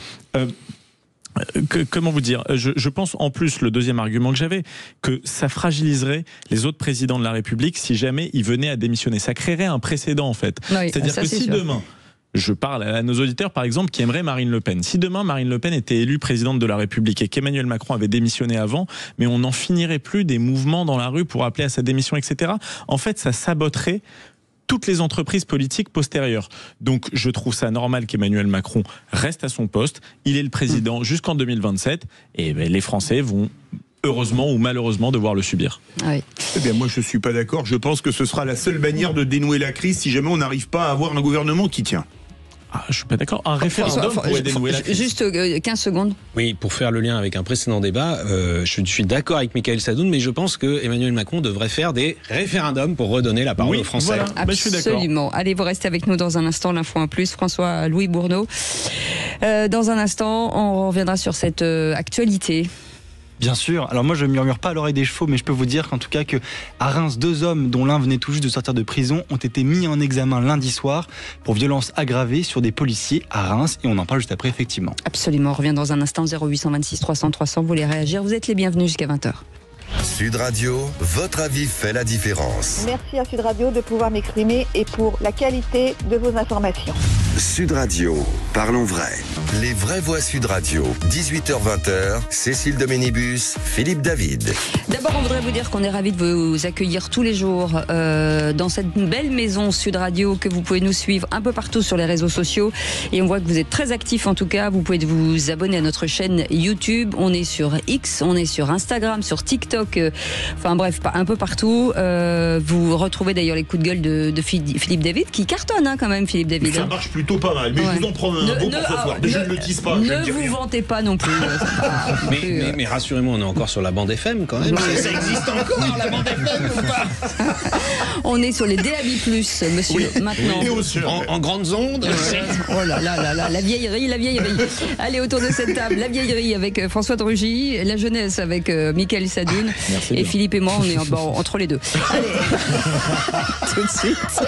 Comment vous dire, je pense en plus, le deuxième argument que j'avais, que ça fragiliserait les autres présidents de la République si jamais ils venaient à démissionner. Ça créerait un précédent en fait. Oui, c'est-à-dire que si demain, je parle à nos auditeurs par exemple qui aimeraient Marine Le Pen, si demain Marine Le Pen était élue présidente de la République et qu'Emmanuel Macron avait démissionné avant, mais on n'en finirait plus des mouvements dans la rue pour appeler à sa démission, etc. En fait, ça saboterait toutes les entreprises politiques postérieures. Donc je trouve ça normal qu'Emmanuel Macron reste à son poste. Il est le président jusqu'en 2027 et les Français vont heureusement ou malheureusement devoir le subir. Oui. Eh bien moi je suis pas d'accord. Je pense que ce sera la seule manière de dénouer la crise si jamais on n'arrive pas à avoir un gouvernement qui tient. Ah, je suis pas d'accord. Un référendum pourrait dénouer la crise. Juste 15 secondes. Oui, pour faire le lien avec un précédent débat, je suis d'accord avec Michael Sadoun, mais je pense que Emmanuel Macron devrait faire des référendums pour redonner la parole aux Français. Voilà. Absolument. Allez, vous restez avec nous dans un instant. L'info en plus, François-Louis Bourneau. Dans un instant, on reviendra sur cette actualité. Bien sûr. Alors moi, je ne murmure pas à l'oreille des chevaux, mais je peux vous dire qu'en tout cas que à Reims, 2 hommes, dont l'un venait tout juste de sortir de prison, ont été mis en examen lundi soir pour violences aggravées sur des policiers à Reims. Et on en parle juste après, effectivement. Absolument. On revient dans un instant. 0826 300 300. Vous voulez réagir? Vous êtes les bienvenus jusqu'à 20h. Sud Radio, votre avis fait la différence. Merci à Sud Radio de pouvoir m'exprimer et pour la qualité de vos informations. Sud Radio, parlons vrai. Les vraies voix Sud Radio, 18h-20h, Cécile Doménibus, Philippe David. D'abord, on voudrait vous dire qu'on est ravis de vous accueillir tous les jours dans cette belle maison Sud Radio, que vous pouvez nous suivre un peu partout sur les réseaux sociaux. Et on voit que vous êtes très actifs en tout cas. Vous pouvez vous abonner à notre chaîne YouTube. On est sur X, on est sur Instagram, sur TikTok. TikTok, enfin bref, un peu partout. Vous retrouvez d'ailleurs les coups de gueule de Philippe David, qui cartonne quand même, Philippe David. Ça marche plutôt pas mal, mais je vous en promets un beau pour ce soir. Déjà, je ne le tease pas. Ne vous vantez pas non plus. Mais rassurez-moi, on est encore sur la bande FM quand même. Ça existe encore, la bande FM ou pas? On est sur les DAB+, monsieur, maintenant. Oui, en grandes ondes. Oh là là là là, la vieillerie. Allez, autour de cette table, la vieillerie avec François de Rugy, la jeunesse avec Michael Sadoun. Et Philippe et moi, on est entre les deux. Allez, tout de suite.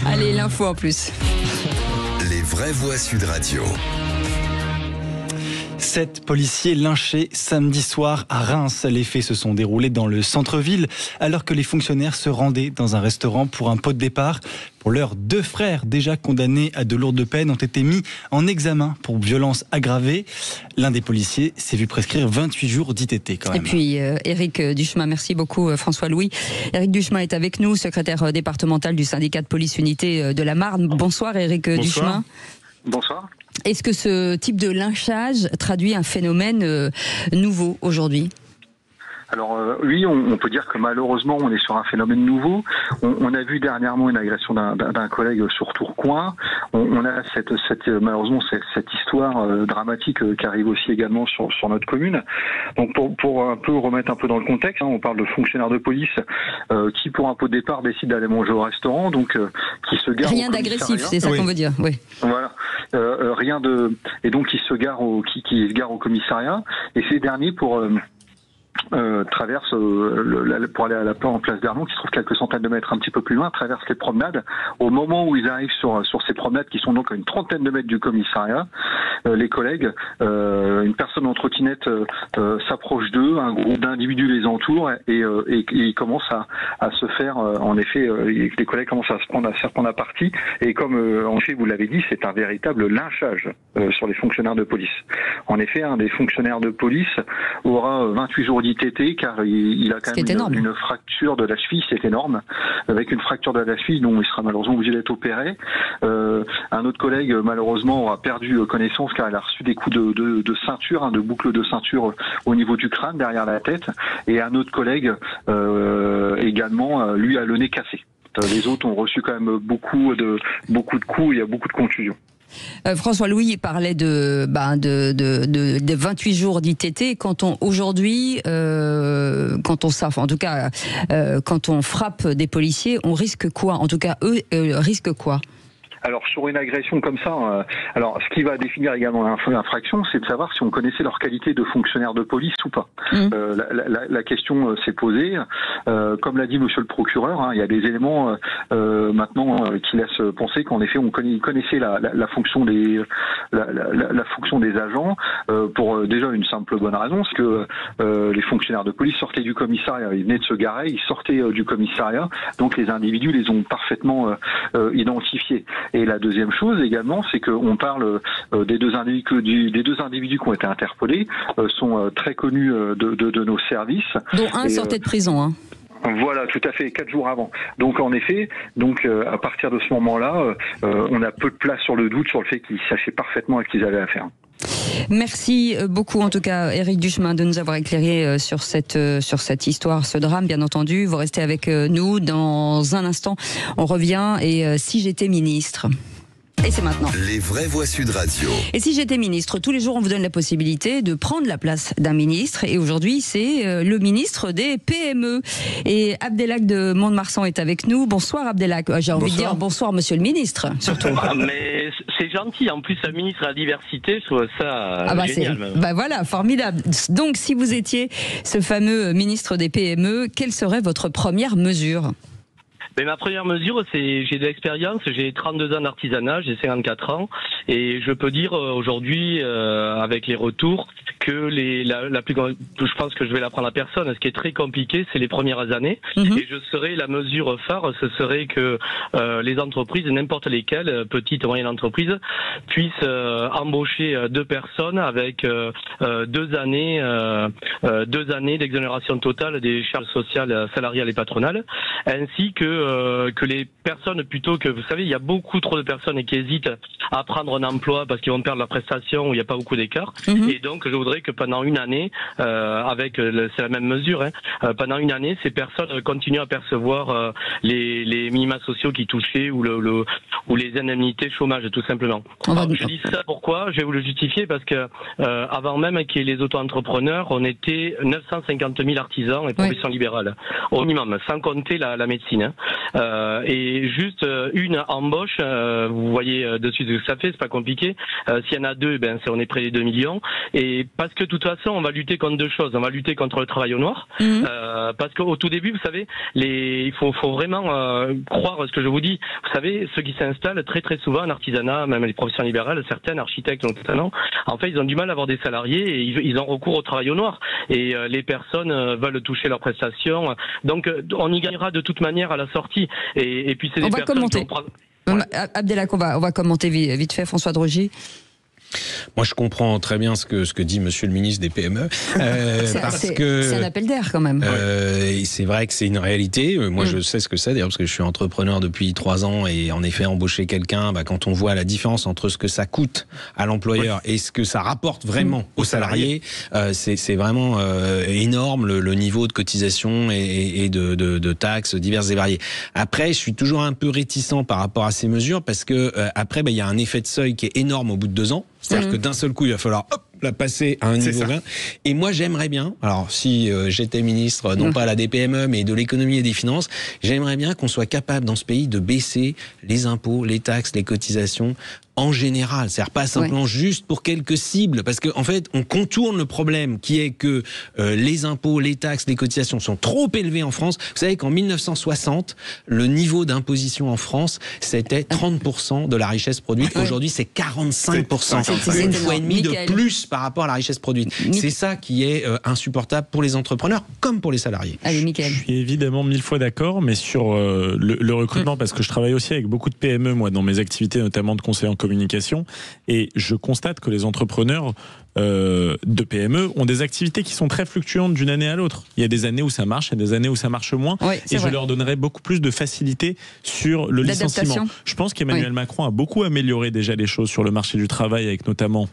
Allez, l'info en plus. Les vraies voix Sud Radio. 7 policiers lynchés samedi soir à Reims. Les faits se sont déroulés dans le centre-ville alors que les fonctionnaires se rendaient dans un restaurant pour un pot de départ. Pour l'heure, 2 frères déjà condamnés à de lourdes peines ont été mis en examen pour violence aggravée. L'un des policiers s'est vu prescrire 28 jours d'ITT quand même. Et puis Éric Duchemin, merci beaucoup François-Louis. Éric Duchemin est avec nous, secrétaire départemental du syndicat de police unité de la Marne. Bonsoir Éric Duchemin. Bonsoir. Est-ce que ce type de lynchage traduit un phénomène nouveau aujourd'hui ? Alors oui, on peut dire que malheureusement on est sur un phénomène nouveau. On a vu dernièrement une agression d'un collègue sur Tourcoing. On a malheureusement cette histoire dramatique qui arrive aussi également sur notre commune. Donc pour un peu remettre un peu dans le contexte, on parle de fonctionnaires de police qui pour un pot de départ décident d'aller manger au restaurant, donc qui se garent. Rien d'agressif, c'est ça qu'on veut dire. Oui. Voilà. Et donc qui se garent au commissariat, et ces derniers traverse pour aller à la en place d'Ernon, qui se trouve quelques centaines de mètres un petit peu plus loin, traverse les promenades. Au moment où ils arrivent sur ces promenades, qui sont donc à une trentaine de mètres du commissariat, les collègues, une personne en trottinette s'approche d'eux, un groupe d'individus les entoure et ils commencent à se faire, en effet, les collègues commencent à se prendre à partie, et comme en effet vous l'avez dit, c'est un véritable lynchage sur les fonctionnaires de police. En effet, un des fonctionnaires de police aura 28 jours d'ITT car il a quand même une fracture de la cheville, c'est énorme, avec une fracture de la cheville dont il sera malheureusement obligé d'être opéré. Un autre collègue malheureusement aura perdu connaissance car il a reçu des coups de ceinture, de boucle de ceinture au niveau du crâne, derrière la tête, et un autre collègue également, lui, a le nez cassé. Les autres ont reçu quand même beaucoup de coups, il y a beaucoup de contusions. François-Louis parlait de 28 jours d'ITT. Quand on frappe des policiers, on risque quoi? En tout cas, eux risquent quoi? Alors sur une agression comme ça, ce qui va définir également l'infraction, c'est de savoir si on connaissait leur qualité de fonctionnaire de police ou pas. La question s'est posée. Comme l'a dit Monsieur le procureur, il y a des éléments maintenant qui laissent penser qu'en effet on connaissait la fonction des agents pour déjà une simple bonne raison, c'est que les fonctionnaires de police sortaient du commissariat, ils venaient de se garer, ils sortaient du commissariat, donc les individus les ont parfaitement identifiés. Et la deuxième chose également, c'est qu'on parle des deux individus qui ont été interpellés, sont très connus de nos services. Dont un sortait de prison, hein. Voilà, tout à fait, 4 jours avant. Donc en effet, à partir de ce moment-là, on a peu de place sur le doute sur le fait qu'ils savaient parfaitement à qui ils avaient affaire. Merci beaucoup en tout cas Éric Duchemin de nous avoir éclairé sur cette histoire, ce drame bien entendu. Vous restez avec nous dans un instant. On revient et si j'étais ministre. Et c'est maintenant. Les vraies voix Sud Radio. Et si j'étais ministre, tous les jours on vous donne la possibilité de prendre la place d'un ministre. Et aujourd'hui c'est le ministre des PME. Et Abdelhak de Mont-de-Marsan est avec nous. Bonsoir Abdelhak. J'ai envie de dire bonsoir monsieur le ministre, surtout. Mais c'est gentil. En plus, un ministre à la diversité, je trouve ça génial. Voilà, formidable. Donc si vous étiez ce fameux ministre des PME, quelle serait votre première mesure ? Mais ma première mesure, j'ai de l'expérience, j'ai 32 ans d'artisanat, j'ai 54 ans, et je peux dire aujourd'hui, avec les retours, que je pense que je vais l'apprendre à personne. Ce qui est très compliqué, c'est les premières années, et la mesure phare, ce serait que les entreprises, n'importe lesquelles, petites et moyennes entreprises, puissent embaucher 2 personnes avec 2 années d'exonération totale des charges sociales, salariales et patronales, ainsi que que les personnes, plutôt que, vous savez, il y a beaucoup trop de personnes qui hésitent à prendre un emploi parce qu'ils vont perdre la prestation où il n'y a pas beaucoup d'écart. Et donc, je voudrais que pendant une année, c'est la même mesure, pendant une année, ces personnes continuent à percevoir les minima sociaux qui touchaient ou les indemnités chômage, tout simplement. Alors, je dis ça pourquoi? Je vais vous le justifier parce que avant même qu'il y ait les auto-entrepreneurs, on était 950 000 artisans et professions libérales au minimum, sans compter la médecine. Et juste une embauche, vous voyez dessus ce que ça fait, c'est pas compliqué. S'il y en a deux, on est près des 2 millions. Et parce que de toute façon, on va lutter contre deux choses. On va lutter contre le travail au noir, parce qu'au tout début, vous savez, il faut vraiment croire ce que je vous dis. Vous savez, ceux qui s'installent très très souvent en artisanat, même les professions libérales, certains architectes notamment, en fait, ils ont du mal à avoir des salariés et ils ont recours au travail au noir. Et les personnes veulent toucher leurs prestations. Donc, on y gagnera de toute manière à la sortie. Et puis, c'est des personnes qui vont... Abdelak, on va commenter vite fait, François Drogy. Moi, je comprends très bien ce que dit Monsieur le ministre des PME, c'est un appel d'air quand même. C'est vrai que c'est une réalité. Moi, je sais ce que c'est d'ailleurs parce que je suis entrepreneur depuis 3 ans et en effet, embaucher quelqu'un, quand on voit la différence entre ce que ça coûte à l'employeur et ce que ça rapporte vraiment aux salariés, c'est vraiment énorme le niveau de cotisation et de taxes diverses et variées. Après, je suis toujours un peu réticent par rapport à ces mesures parce que après, il y a un effet de seuil qui est énorme au bout de 2 ans. C'est-à-dire que d'un seul coup, il va falloir la passer à un niveau 20. Et moi, j'aimerais bien, alors si j'étais ministre, non pas à la DPME, mais de l'économie et des finances, j'aimerais bien qu'on soit capable dans ce pays de baisser les impôts, les taxes, les cotisations en général. C'est-à-dire pas simplement juste pour quelques cibles, parce qu'en fait, on contourne le problème qui est que les impôts, les taxes, les cotisations sont trop élevés en France. Vous savez qu'en 1960, le niveau d'imposition en France, c'était 30% de la richesse produite. Aujourd'hui, c'est 45%. Une fois et demie de plus par rapport à la richesse produite. C'est ça qui est insupportable pour les entrepreneurs comme pour les salariés. Allez, Mickaël. Je suis évidemment 1000 fois d'accord, mais sur le recrutement, parce que je travaille aussi avec beaucoup de PME, moi, dans mes activités, notamment de conseiller en communication, et je constate que les entrepreneurs de PME ont des activités qui sont très fluctuantes d'une année à l'autre. Il y a des années où ça marche, il y a des années où ça marche moins, et je leur donnerais beaucoup plus de facilité sur le licenciement. Je pense qu'Emmanuel Macron a beaucoup amélioré déjà les choses sur le marché du travail, avec notamment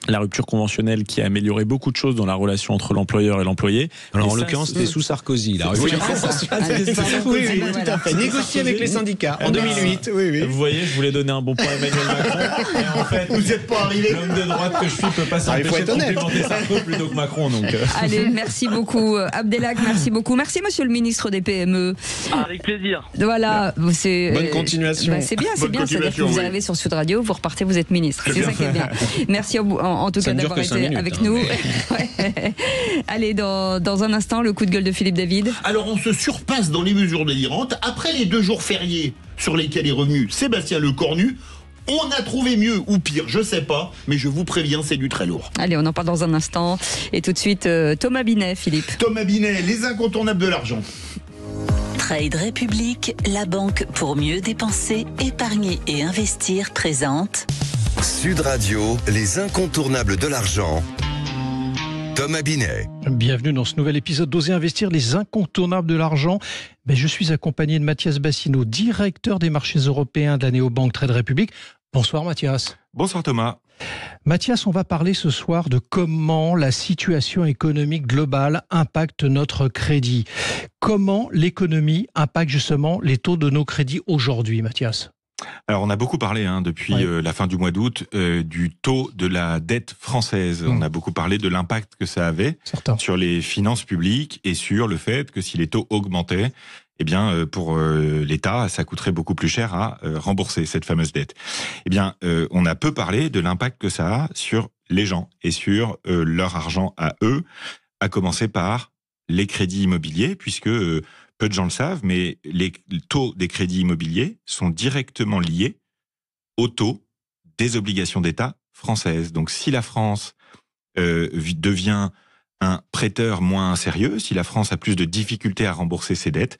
la rupture conventionnelle qui a amélioré beaucoup de choses dans la relation entre l'employeur et l'employé. Alors, en l'occurrence, c'était sous Sarkozy. La rupture conventionnelle. Oui, tout à fait. Négocié avec les syndicats en 2008. Vous voyez, je voulais donner un bon point à Emmanuel Macron. Et en fait, vous n'êtes pas arrivé. L'homme de droite que je suis peut pas s'empêcher de complimenter Sarkozy plutôt que Macron. Donc. Allez, merci beaucoup. Abdelak, merci beaucoup. Merci, monsieur le ministre des PME. Avec plaisir. Voilà. Bonne continuation. C'est bien, c'est bien. C'est-à-dire que vous arrivez sur Sud Radio, vous repartez, vous êtes ministre. C'est ça qui est bien. Merci en tout cas d'avoir été avec nous. Allez, dans un instant, le coup de gueule de Philippe David. Alors, on se surpasse dans les mesures délirantes. Après les 2 jours fériés sur lesquels est revenu Sébastien Lecornu, on a trouvé mieux ou pire, je sais pas, mais je vous préviens, c'est du très lourd. Allez, on en parle dans un instant. Et tout de suite, Thomas Binet, Philippe. Thomas Binet, les incontournables de l'argent. Trade République, la banque pour mieux dépenser, épargner et investir présente. Sud Radio, les incontournables de l'argent. Thomas Binet. Bienvenue dans ce nouvel épisode d'Oser investir, les incontournables de l'argent. Je suis accompagné de Mathias Bassino, directeur des marchés européens de la néobanque Trade République. Bonsoir Mathias. Bonsoir Thomas. Mathias, on va parler ce soir de comment la situation économique globale impacte notre crédit. Comment l'économie impacte justement les taux de nos crédits aujourd'hui, Mathias ? Alors on a beaucoup parlé depuis la fin du mois d'août du taux de la dette française. On a beaucoup parlé de l'impact que ça avait sur les finances publiques et sur le fait que si les taux augmentaient, pour l'État, ça coûterait beaucoup plus cher à rembourser cette fameuse dette. On a peu parlé de l'impact que ça a sur les gens et sur leur argent à eux, à commencer par les crédits immobiliers, puisque peu de gens le savent, mais les taux des crédits immobiliers sont directement liés au taux des obligations d'État françaises. Donc si la France devient un prêteur moins sérieux, si la France a plus de difficultés à rembourser ses dettes,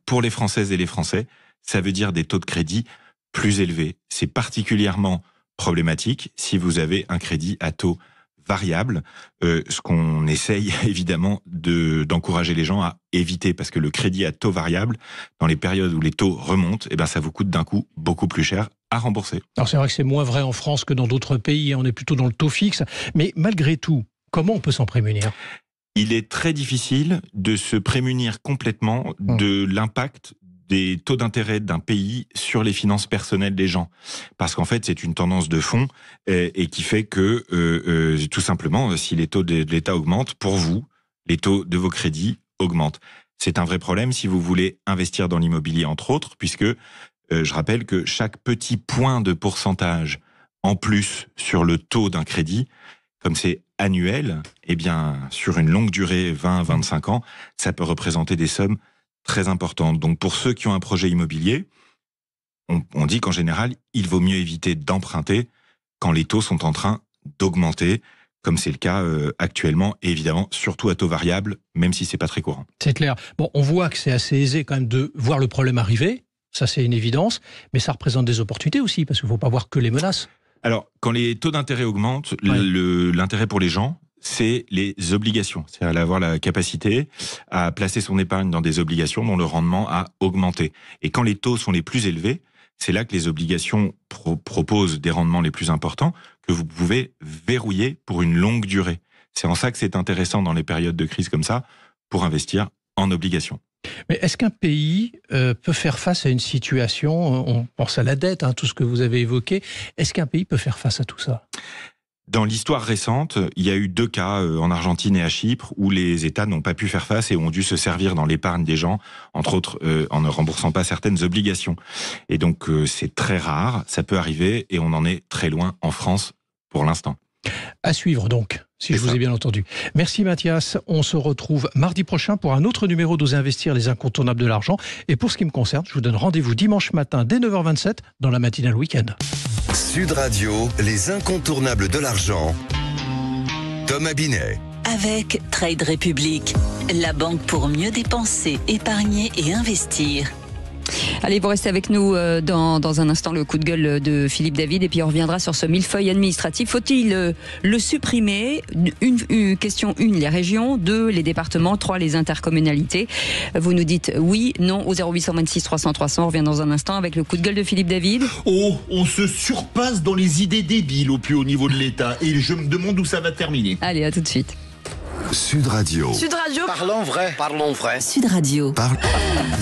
pour les Françaises et les Français, ça veut dire des taux de crédit plus élevés. C'est particulièrement problématique si vous avez un crédit à taux variable, ce qu'on essaye évidemment d'encourager les gens à éviter, parce que le crédit à taux variable, dans les périodes où les taux remontent, ça vous coûte d'un coup beaucoup plus cher à rembourser. Alors c'est vrai que c'est moins vrai en France que dans d'autres pays, on est plutôt dans le taux fixe, mais malgré tout, comment on peut s'en prémunir ? Il est très difficile de se prémunir complètement de l'impact des taux d'intérêt d'un pays sur les finances personnelles des gens. Parce qu'en fait, c'est une tendance de fond et qui fait que, tout simplement, si les taux de l'État augmentent, pour vous, les taux de vos crédits augmentent. C'est un vrai problème si vous voulez investir dans l'immobilier, entre autres, puisque je rappelle que chaque petit point de pourcentage en plus sur le taux d'un crédit, comme c'est annuel, sur une longue durée, 20-25 ans, ça peut représenter des sommes très importantes. Donc pour ceux qui ont un projet immobilier, on dit qu'en général, il vaut mieux éviter d'emprunter quand les taux sont en train d'augmenter, comme c'est le cas actuellement, et évidemment, surtout à taux variable, même si c'est pas très courant. C'est clair. Bon, on voit que c'est assez aisé quand même de voir le problème arriver, ça c'est une évidence, mais ça représente des opportunités aussi, parce qu'il ne faut pas voir que les menaces. Alors, quand les taux d'intérêt augmentent, l'intérêt pour les gens, c'est les obligations. C'est-à-dire avoir la capacité à placer son épargne dans des obligations dont le rendement a augmenté. Et quand les taux sont les plus élevés, c'est là que les obligations proposent des rendements les plus importants que vous pouvez verrouiller pour une longue durée. C'est en ça que c'est intéressant dans les périodes de crise comme ça pour investir en obligations. Mais est-ce qu'un pays peut faire face à une situation, on pense à la dette, tout ce que vous avez évoqué, est-ce qu'un pays peut faire face à tout ça ? Dans l'histoire récente, il y a eu 2 cas en Argentine et à Chypre où les États n'ont pas pu faire face et ont dû se servir dans l'épargne des gens, entre autres en ne remboursant pas certaines obligations. Et donc c'est très rare, ça peut arriver et on en est très loin en France pour l'instant. À suivre donc, si je vous ai bien entendu. Merci Mathias, on se retrouve mardi prochain pour un autre numéro d'Osez Investir, les incontournables de l'argent. Et pour ce qui me concerne, je vous donne rendez-vous dimanche matin dès 9h27 dans la matinale week-end. Sud Radio, les incontournables de l'argent. Thomas Binet. Avec Trade Republic, la banque pour mieux dépenser, épargner et investir. Allez, vous restez avec nous dans un instant, le coup de gueule de Philippe David, et puis on reviendra sur ce millefeuille administratif. Faut-il le supprimer ? Question 1, les régions, 2, les départements, 3, les intercommunalités. Vous nous dites oui, non au 0826 300 300. On revient dans un instant avec le coup de gueule de Philippe David. Oh, on se surpasse dans les idées débiles au plus haut niveau de l'État, et je me demande où ça va terminer. Allez, à tout de suite. Sud Radio. Sud Radio. Parlons vrai. Parlons vrai. Sud Radio.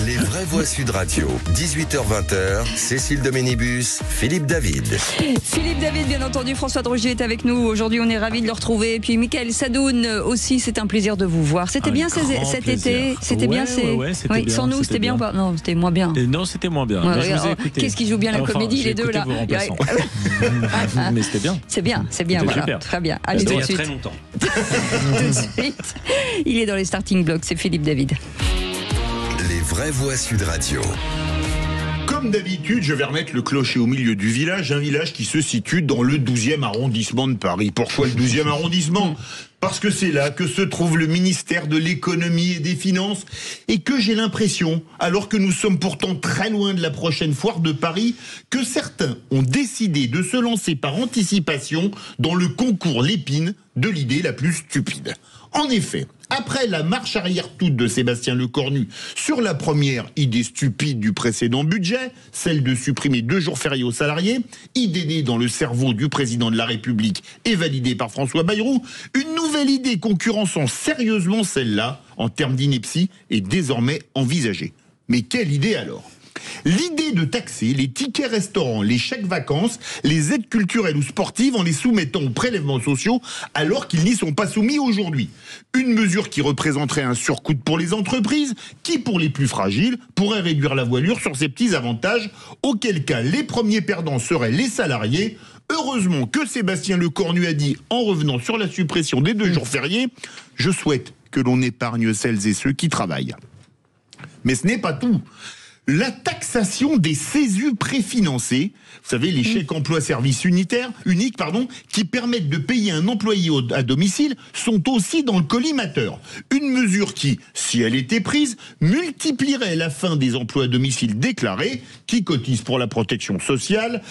Les vraies voix Sud Radio. 18h-20h, Cécile de Ménibus, Philippe David. Philippe David, bien entendu, François Drogier est avec nous. Aujourd'hui, on est ravis de le retrouver. Et puis, Mickaël Sadoun aussi, c'est un plaisir de vous voir. C'était bien cet été. C'était bien. C'était sans nous, c'était bien ou pas ? Non, c'était moins bien. Non, c'était moins bien. Ouais, mais je vous ai écouté. Qu'est-ce qui joue bien la comédie, les deux là ? Mais c'était bien. C'est bien. Voilà. Super. Très bien. Allez, tout de suite. Il y a très longtemps. Tout de suite. Il est dans les starting blocks, c'est Philippe David. Les vraies voix Sud Radio. Comme d'habitude, je vais remettre le clocher au milieu du village, un village qui se situe dans le 12e arrondissement de Paris. Pourquoi le 12e arrondissement ? Parce que c'est là que se trouve le ministère de l'économie et des finances, et que j'ai l'impression, alors que nous sommes pourtant très loin de la prochaine foire de Paris, que certains ont décidé de se lancer par anticipation dans le concours Lépine de l'idée la plus stupide. En effet, après la marche arrière toute de Sébastien Lecornu sur la première idée stupide du précédent budget, celle de supprimer 2 jours fériés aux salariés, idée née dans le cerveau du président de la République et validée par François Bayrou, une nouvelle idée concurrençant sérieusement celle-là, en termes d'ineptie, est désormais envisagée. Mais quelle idée alors ? L'idée de taxer les tickets restaurants, les chèques vacances, les aides culturelles ou sportives en les soumettant aux prélèvements sociaux alors qu'ils n'y sont pas soumis aujourd'hui. Une mesure qui représenterait un surcoût pour les entreprises qui, pour les plus fragiles, pourrait réduire la voilure sur ces petits avantages, auquel cas les premiers perdants seraient les salariés. Heureusement que Sébastien Lecornu a dit, en revenant sur la suppression des 2 jours fériés, « Je souhaite que l'on épargne celles et ceux qui travaillent ». Mais ce n'est pas tout. la taxation des CESU préfinancés, vous savez, les chèques emploi-service uniques, qui permettent de payer un employé à domicile, sont aussi dans le collimateur. Une mesure qui, si elle était prise, multiplierait la fin des emplois à domicile déclarés, qui cotisent pour la protection sociale,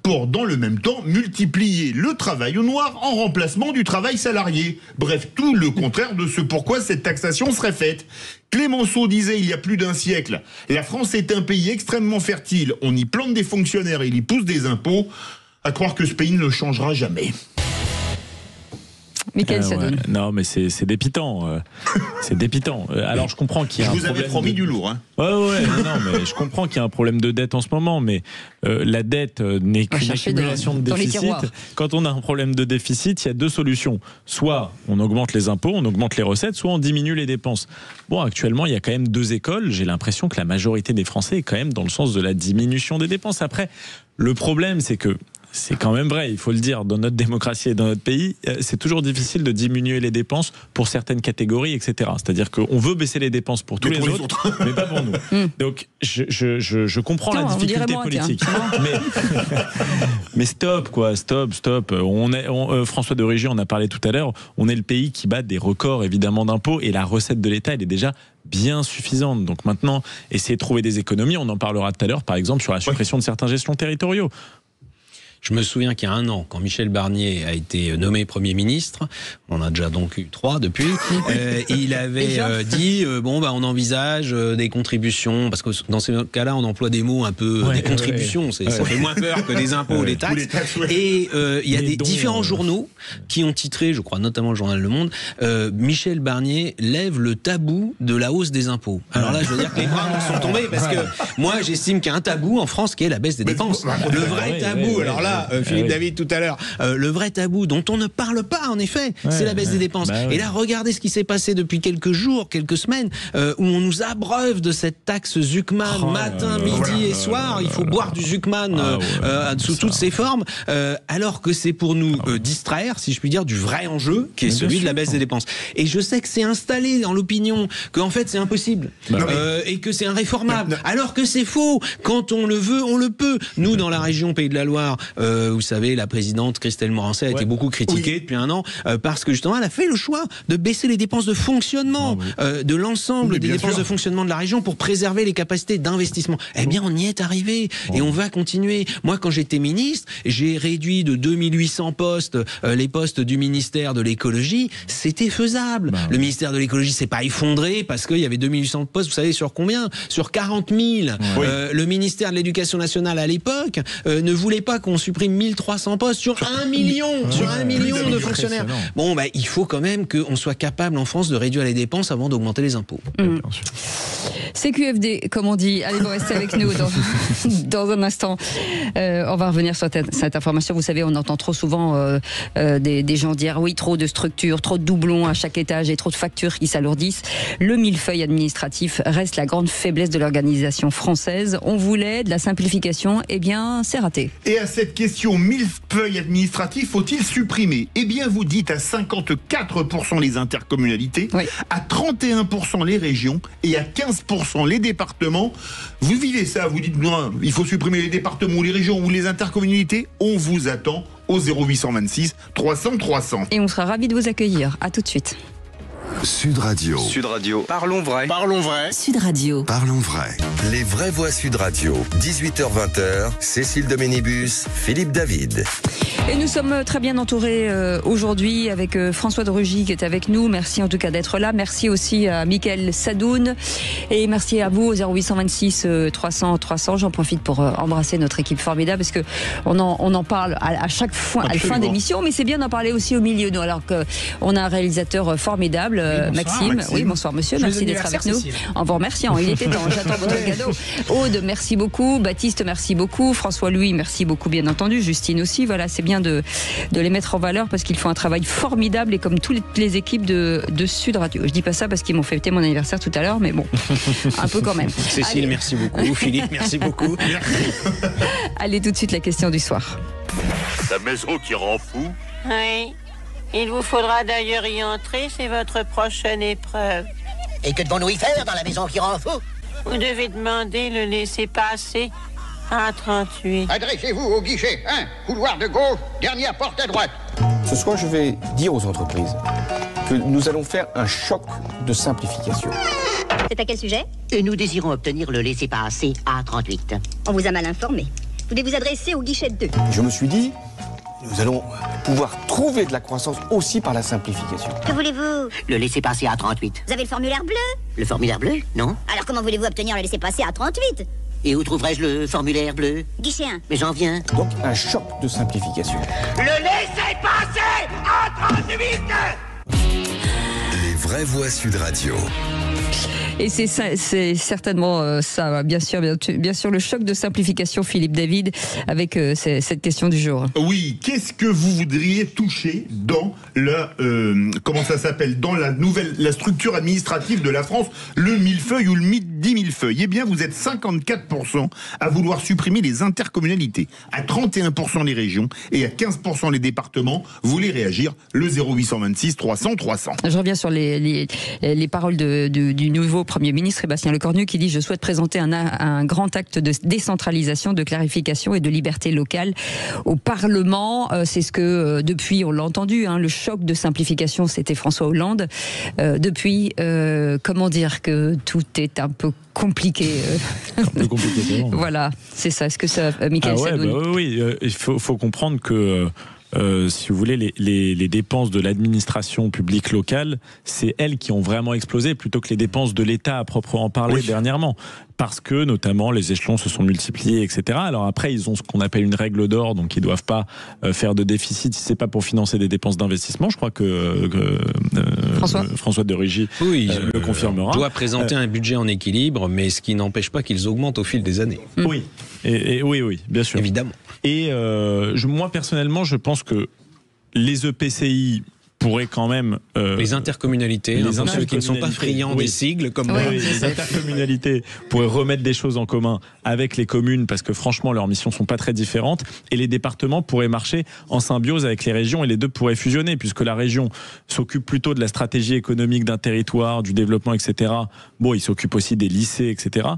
pour, dans le même temps, multiplier le travail au noir en remplacement du travail salarié. Bref, tout le contraire de ce pourquoi cette taxation serait faite. Clémenceau disait il y a plus d'un siècle, la France est un pays extrêmement fertile, on y plante des fonctionnaires et il y pousse des impôts, à croire que ce pays ne changera jamais. Michael Sadoun. Non, mais c'est dépitant. C'est dépitant. Alors, je comprends qu'il y a un problème. Je vous avais promis du lourd. Hein. Non, mais je comprends qu'il y a un problème de dette en ce moment, mais la dette n'est qu'une accumulation de déficit. Quand on a un problème de déficit, il y a deux solutions. Soit on augmente les impôts, on augmente les recettes, soit on diminue les dépenses. Bon, actuellement, il y a quand même deux écoles. J'ai l'impression que la majorité des Français est quand même dans le sens de la diminution des dépenses. Après, le problème, c'est que c'est quand même vrai, il faut le dire, dans notre démocratie et dans notre pays, c'est toujours difficile de diminuer les dépenses pour certaines catégories, etc. C'est-à-dire qu'on veut baisser les dépenses pour tous les autres, mais pas pour nous. Donc, je comprends la difficulté politique. Mais stop, quoi, stop. François de Rugy, on a parlé tout à l'heure, on est le pays qui bat des records, évidemment, d'impôts, et la recette de l'État, elle est déjà bien suffisante. Donc maintenant, essayer de trouver des économies, on en parlera tout à l'heure, par exemple, sur la suppression de certains gestions territoriaux. Je me souviens qu'il y a un an, quand Michel Barnier a été nommé Premier ministre, on a déjà donc eu 3 depuis, il avait dit on envisage des contributions, parce que dans ces cas-là, on emploie des mots un peu des contributions, ça fait moins peur que les impôts ou les taxes. Et il y a des différents journaux qui ont titré, je crois notamment le journal Le Monde, Michel Barnier lève le tabou de la hausse des impôts. Alors là, je veux dire que les bras m'en sont tombés, parce que moi, j'estime qu'il y a un tabou en France qui est la baisse des dépenses. Le vrai tabou, alors là, Philippe David tout à l'heure, le vrai tabou dont on ne parle pas en effet, c'est la baisse des dépenses. Et là, regardez ce qui s'est passé depuis quelques jours, quelques semaines, où on nous abreuve de cette taxe Zuckman matin, midi et soir. Il faut boire du Zuckman sous toutes ses formes, alors que c'est pour nous distraire, si je puis dire, du vrai enjeu qui est celui de la baisse des dépenses. Et je sais que c'est installé dans l'opinion qu'en fait c'est impossible et que c'est irréformable, alors que c'est faux. Quand on le veut, on le peut. Nous, dans la région Pays de la Loire, vous savez, la présidente Christelle Morancet a été beaucoup critiquée depuis un an parce que justement elle a fait le choix de baisser les dépenses de fonctionnement de l'ensemble des dépenses de fonctionnement de la région pour préserver les capacités d'investissement. Eh bien, on y est arrivé et on va continuer. Moi, quand j'étais ministre, j'ai réduit de 2800 postes les postes du ministère de l'écologie. C'était faisable. Le ministère de l'écologie s'est pas effondré parce qu'il y avait 2800 postes. Vous savez sur combien? Sur 40 000. Le ministère de l'Éducation nationale à l'époque ne voulait pas qu'on supprime 1300 postes sur 1 million, de fonctionnaires. Bon, il faut quand même qu'on soit capable en France de réduire les dépenses avant d'augmenter les impôts. CQFD, comme on dit. Allez, vous restez avec nous dans un instant. On va revenir sur cette information. Vous savez, on entend trop souvent des gens dire oui, trop de structures, trop de doublons à chaque étage et trop de factures qui s'alourdissent. Le millefeuille administratif reste la grande faiblesse de l'organisation française. On voulait de la simplification, eh bien, c'est raté. Et à cette question, millefeuille administratif, faut-il supprimer? Eh bien, vous dites à 54% les intercommunalités, à 31% les régions et à 15% les départements. Vous vivez ça, vous dites non, il faut supprimer les départements ou les régions ou les intercommunalités. On vous attend au 0826 300 300. Et on sera ravis de vous accueillir. À tout de suite. Sud Radio. Sud Radio. Parlons vrai. Parlons vrai. Sud Radio. Parlons vrai. Les vraies voix Sud Radio. 18h-20h. Cécile Doménibus, Philippe David. Et nous sommes très bien entourés aujourd'hui avec François de Rugy qui est avec nous. Merci en tout cas d'être là. Merci aussi à Michael Sadoun. Et merci à vous au 0826 300 300. J'en profite pour embrasser notre équipe formidable parce que on en parle à chaque fois, à la fin d'émission, mais c'est bien d'en parler aussi au milieu. Alors qu'on a un réalisateur formidable, Maxime. Oui, bonsoir monsieur. Merci d'être avec nous. En vous remerciant. Il était temps. J'attends votre cadeau. Aude, merci beaucoup. Baptiste, merci beaucoup. François, Louis, merci beaucoup, bien entendu. Justine aussi. Voilà, c'est bien de les mettre en valeur parce qu'ils font un travail formidable et comme toutes les équipes de Sud Radio. Je dis pas ça parce qu'ils m'ont fêté mon anniversaire tout à l'heure, mais bon, un peu quand même. Cécile, merci beaucoup. Philippe, merci beaucoup. Allez, tout de suite la question du soir. La maison qui rend fou. Oui. Il vous faudra d'ailleurs y entrer, c'est votre prochaine épreuve. Et que devons-nous y faire dans la maison qui rend fou? Vous devez demander le laissez-passer à 38. Adressez-vous au guichet 1, couloir de gauche, dernière porte à droite. Ce soir, je vais dire aux entreprises que nous allons faire un choc de simplification. C'est à quel sujet? Nous désirons obtenir le laissez-passer A38. On vous a mal informé. Vous devez vous adresser au guichet 2. Je me suis dit, nous allons pouvoir trouver de la croissance aussi par la simplification. Que voulez-vous? Le laissez-passer A38. Vous avez le formulaire bleu? Le formulaire bleu? Non. Alors comment voulez-vous obtenir le laissez-passer à 38? Et où trouverai-je le formulaire bleu? Guichet 1. Mais j'en viens. Donc un choc de simplification. Le laissez-passer A38. Les vraies voix Sud Radio. Et c'est certainement ça, bien sûr, le choc de simplification, Philippe David, avec cette question du jour. Oui, qu'est-ce que vous voudriez toucher dans comment ça s'appelle, dans la structure administrative de la France, le millefeuille ou le 10 millefeuille? Eh bien, vous êtes 54% à vouloir supprimer les intercommunalités, à 31% les régions et à 15% les départements. Vous voulez réagir? Le 0826 300 300. Je reviens sur les paroles du nouveau Premier ministre Sébastien Lecornu qui dit: je souhaite présenter un grand acte de décentralisation, de clarification et de liberté locale au Parlement. C'est ce que depuis, on l'a entendu, le choc de simplification, c'était François Hollande. Depuis, comment dire que tout est un peu compliqué. Un peu compliqué, c'est bon. Voilà, c'est ça. Est-ce que ça, Mickaël Sadoun? Oui, il faut comprendre que si vous voulez, les dépenses de l'administration publique locale, c'est elles qui ont vraiment explosé plutôt que les dépenses de l'État à proprement parler dernièrement. Parce que, notamment, les échelons se sont multipliés, etc. Alors après, ils ont ce qu'on appelle une règle d'or, donc ils ne doivent pas faire de déficit si ce n'est pas pour financer des dépenses d'investissement. Je crois que François de Rugy le confirmera. Doit présenter un budget en équilibre, mais ce qui n'empêche pas qu'ils augmentent au fil des années. Oui, oui, bien sûr. Évidemment. Et moi, personnellement, je pense que les EPCI pourraient quand même... les intercommunalités, ceux qui ne sont pas friands des sigles, comme moi. Les intercommunalités pourraient remettre des choses en commun avec les communes, parce que franchement, leurs missions ne sont pas très différentes. Et les départements pourraient marcher en symbiose avec les régions, et les deux pourraient fusionner, puisque la région s'occupe plutôt de la stratégie économique d'un territoire, du développement, etc. Bon, ils s'occupent aussi des lycées, etc.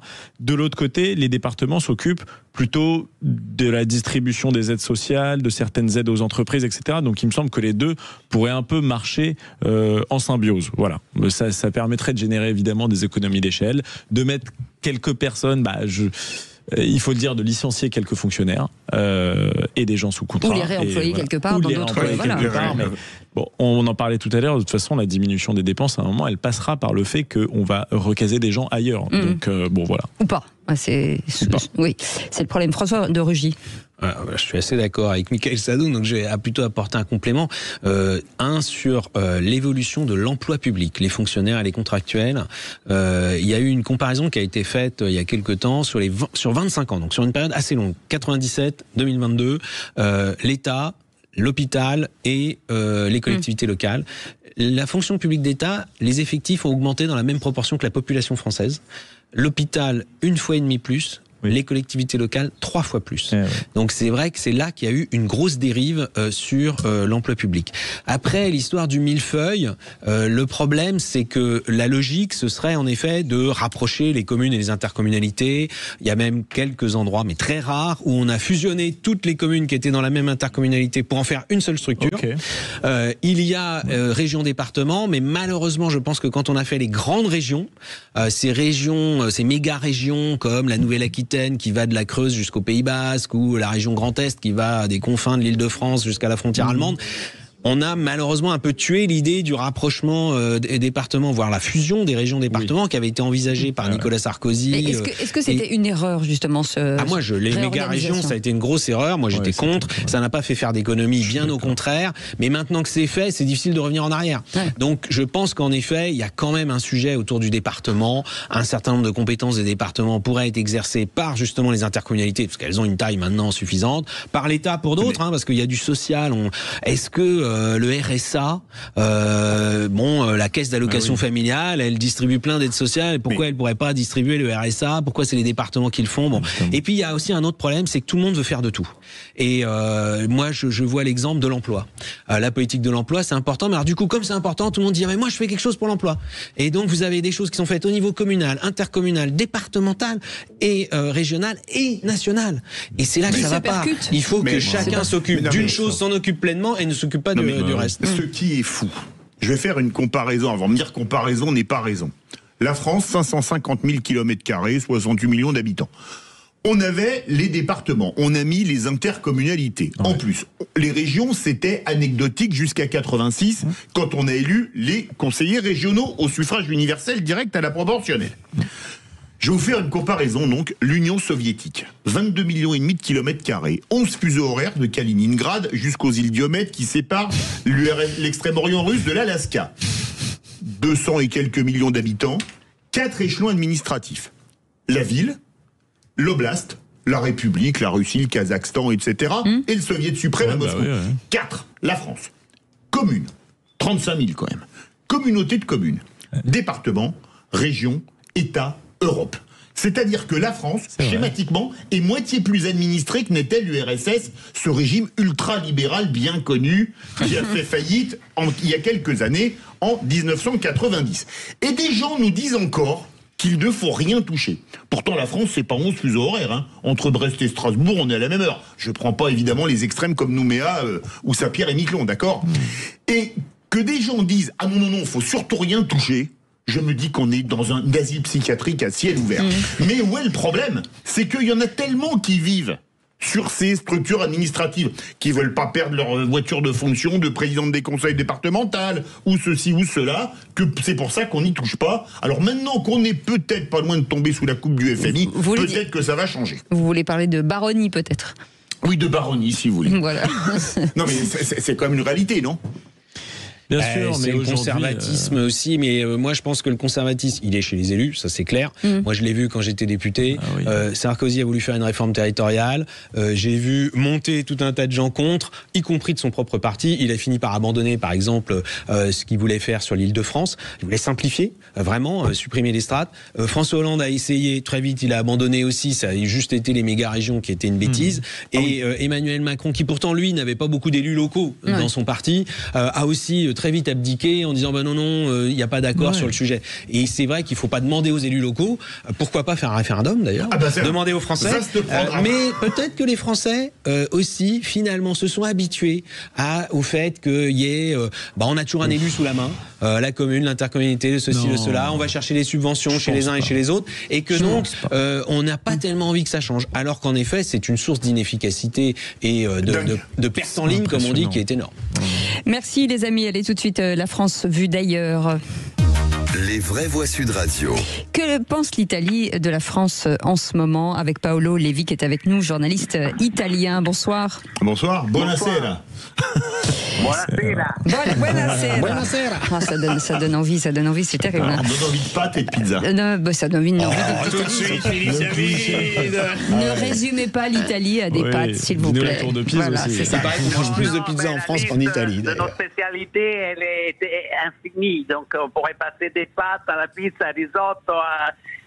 De l'autre côté, les départements s'occupent plutôt de la distribution des aides sociales, de certaines aides aux entreprises, etc. Donc il me semble que les deux pourraient un peu marcher en symbiose. Voilà. Ça permettrait de générer évidemment des économies d'échelle, de mettre quelques personnes, il faut le dire, de licencier quelques fonctionnaires et des gens sous contrat. Ou les réemployer quelque part dans d'autres... Bon, on en parlait tout à l'heure, de toute façon, la diminution des dépenses, à un moment, elle passera par le fait qu'on va recaser des gens ailleurs. Donc, voilà. Ou pas. Oui, c'est le problème. François de Rugy. Je suis assez d'accord avec Mickaël Sadoun, donc je vais plutôt apporter un complément. Sur l'évolution de l'emploi public, les fonctionnaires et les contractuels. Il y a eu une comparaison qui a été faite il y a quelques temps sur 25 ans, donc sur une période assez longue, 97-2022, l'État, l'hôpital et les collectivités locales. La fonction publique d'État, les effectifs ont augmenté dans la même proportion que la population française. L'hôpital, 1,5 fois plus. Les collectivités locales, 3 fois plus. Donc c'est vrai que c'est là qu'il y a eu une grosse dérive sur l'emploi public. Après, l'histoire du millefeuille, le problème c'est que la logique, ce serait en effet de rapprocher les communes et les intercommunalités. Il y a même quelques endroits, mais très rares, où on a fusionné toutes les communes qui étaient dans la même intercommunalité pour en faire une seule structure. Il y a région-département, mais malheureusement, je pense que quand on a fait les grandes régions, ces méga-régions comme la Nouvelle-Aquitaine, qui va de la Creuse jusqu'au Pays Basque, ou la région Grand Est qui va des confins de l'Île-de-France jusqu'à la frontière allemande. On a malheureusement un peu tué l'idée du rapprochement des départements, voire la fusion des régions-départements qui avait été envisagée par Nicolas Sarkozy. Est-ce que c'était une erreur justement les méga-régions, ça a été une grosse erreur. Moi j'étais contre. Ça n'a pas fait faire d'économie, bien au contraire. Mais maintenant que c'est fait, c'est difficile de revenir en arrière. Donc je pense qu'en effet, il y a quand même un sujet autour du département. Un certain nombre de compétences des départements pourraient être exercées par justement les intercommunalités, parce qu'elles ont une taille maintenant suffisante, par l'État pour d'autres, parce qu'il y a du social. Est-ce que le RSA, la caisse d'allocation familiale, elle distribue plein d'aides sociales. Pourquoi elle pourrait pas distribuer le RSA? Pourquoi c'est les départements qui le font? Bon. Et puis il y a aussi un autre problème, c'est que tout le monde veut faire de tout. Et moi, je vois l'exemple de l'emploi. La politique de l'emploi, c'est important. Mais alors du coup, comme c'est important, tout le monde dit mais moi je fais quelque chose pour l'emploi. Et donc vous avez des choses qui sont faites au niveau communal, intercommunal, départemental et régional et national. Et c'est là que ça va pas. Il faut que chacun s'occupe d'une chose, s'en occupe pleinement et ne s'occupe pas du reste. Ce qui est fou. Je vais faire une comparaison avant de me dire comparaison n'est pas raison. La France, 550 000 km², 68 millions d'habitants. On avait les départements, on a mis les intercommunalités. Ouais. En plus, les régions, c'était anecdotique jusqu'à 86, quand on a élu les conseillers régionaux au suffrage universel direct à la proportionnelle. Je vais vous faire une comparaison, donc, l'Union soviétique. 22 millions et demi de km², 11 fuseaux horaires de Kaliningrad jusqu'aux îles Diomède qui séparent l'extrême-orient russe de l'Alaska. 200 et quelques millions d'habitants, 4 échelons administratifs. La ville, l'oblast, la République, la Russie, le Kazakhstan, etc. Et le Soviet suprême à Moscou. 4, la France. Commune, 35 000 quand même. Communauté de communes. Département, région, État, Europe. C'est-à-dire que la France, schématiquement, est moitié plus administrée que n'était l'URSS, ce régime ultra-libéral bien connu, qui a fait faillite il y a quelques années, en 1990. Et des gens nous disent encore qu'il ne faut rien toucher. Pourtant, la France, c'est pas 11 fuseaux horaires. Hein. Entre Brest et Strasbourg, on est à la même heure. Je prends pas, évidemment, les extrêmes comme Nouméa ou Saint-Pierre et Miquelon, d'accord ? Et que des gens disent « Ah non, faut surtout rien toucher », je me dis qu'on est dans un asile psychiatrique à ciel ouvert. Mais où est le problème? C'est qu'il y en a tellement qui vivent sur ces structures administratives, qui veulent pas perdre leur voiture de fonction de président des conseils départementaux, ou ceci ou cela, que c'est pour ça qu'on n'y touche pas. Alors maintenant qu'on est peut-être pas loin de tomber sous la coupe du FMI, peut-être que ça va changer. Vous voulez parler de baronnie peut-être? Oui, de baronnie si vous voulez. Voilà. Non mais c'est quand même une réalité, non? Bien sûr, mais le conservatisme aussi, mais moi je pense que le conservatisme, il est chez les élus, ça c'est clair. Moi je l'ai vu quand j'étais député. Sarkozy a voulu faire une réforme territoriale. J'ai vu monter tout un tas de gens contre, y compris de son propre parti. Il a fini par abandonner, par exemple, ce qu'il voulait faire sur l'Île-de-France. Il voulait simplifier, vraiment, supprimer les strates. François Hollande a essayé, très vite, il a abandonné aussi. Ça a juste été les méga-régions qui étaient une bêtise. Et Emmanuel Macron, qui pourtant lui n'avait pas beaucoup d'élus locaux dans son parti, a aussi très vite abdiqué en disant non, il n'y a pas d'accord sur le sujet. Et c'est vrai qu'il ne faut pas demander aux élus locaux, pourquoi pas faire un référendum d'ailleurs, demander aux Français, mais peut-être que les Français aussi finalement se sont habitués au fait qu'il y ait, on a toujours un élu sous la main, la commune, l'intercommunalité, le ceci, le cela, on va chercher les subventions chez les uns et chez les autres, et que donc on n'a pas tellement envie que ça change, alors qu'en effet c'est une source d'inefficacité et de perte en ligne, comme on dit, qui est énorme. Merci les amis, allez tout de suite La France vue d'ailleurs. Les vraies voix Sud Radio. Que pense l'Italie de la France en ce moment, avec Paolo Levi qui est avec nous, journaliste italien. Bonsoir. Bonsoir, buonasera. Buonasera. Buonasera. Ah, ça donne envie, c'est terrible. Ça donne envie de pâtes et de pizza. Ça donne envie de Ne pizza. résumez pas l'Italie à des pâtes, s'il vous plaît. Voilà, c'est ça. On mange plus de pizza en France qu'en Italie. Notre spécialité, elle est infinie. Donc, on pourrait passer des pâtes à la pizza, risotto,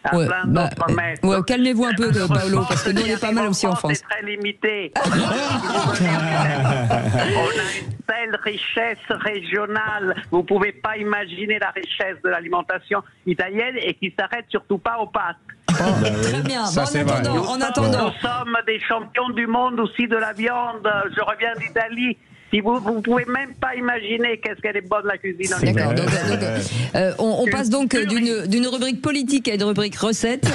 à plein d'autres mets. Calmez-vous un peu, Paolo, parce que nous, on est pas mal aussi en France. C'est très limité. On a une telle richesse régionale. Vous ne pouvez pas imaginer la richesse de l'alimentation italienne et qui s'arrête surtout pas aux pâtes. Très bien. En attendant. Nous sommes des champions du monde aussi de la viande. Je reviens d'Italie. Si vous ne pouvez même pas imaginer qu'est-ce qu'elle est bonne la cuisine en Italie. On passe donc d'une rubrique politique à une rubrique recette.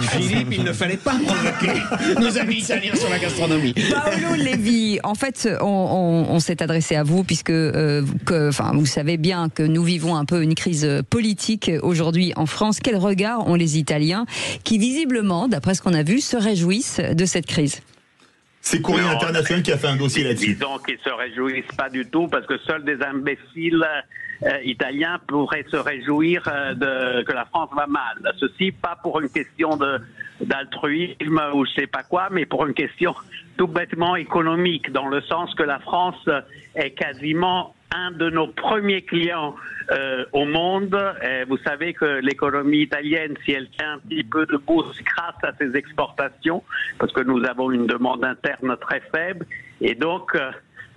Philippe, il ne fallait pas provoquer nos amis italiens sur la gastronomie. Paolo Levi, en fait, on s'est adressé à vous puisque vous savez bien que nous vivons un peu une crise politique aujourd'hui en France. Quel regard ont les Italiens qui visiblement, d'après ce qu'on a vu, se réjouissent de cette crise? C'est Courrier International qui a fait un dossier là-dessus. Disons qu'ils ne se réjouissent pas du tout parce que seuls des imbéciles italiens pourraient se réjouir que la France va mal. Ceci pas pour une question d'altruisme ou je sais pas quoi, mais pour une question tout bêtement économique, dans le sens que la France est quasiment un de nos premiers clients au monde. Et vous savez que l'économie italienne, si elle tient un petit peu debout, c'est grâce à ses exportations, parce que nous avons une demande interne très faible. Et donc,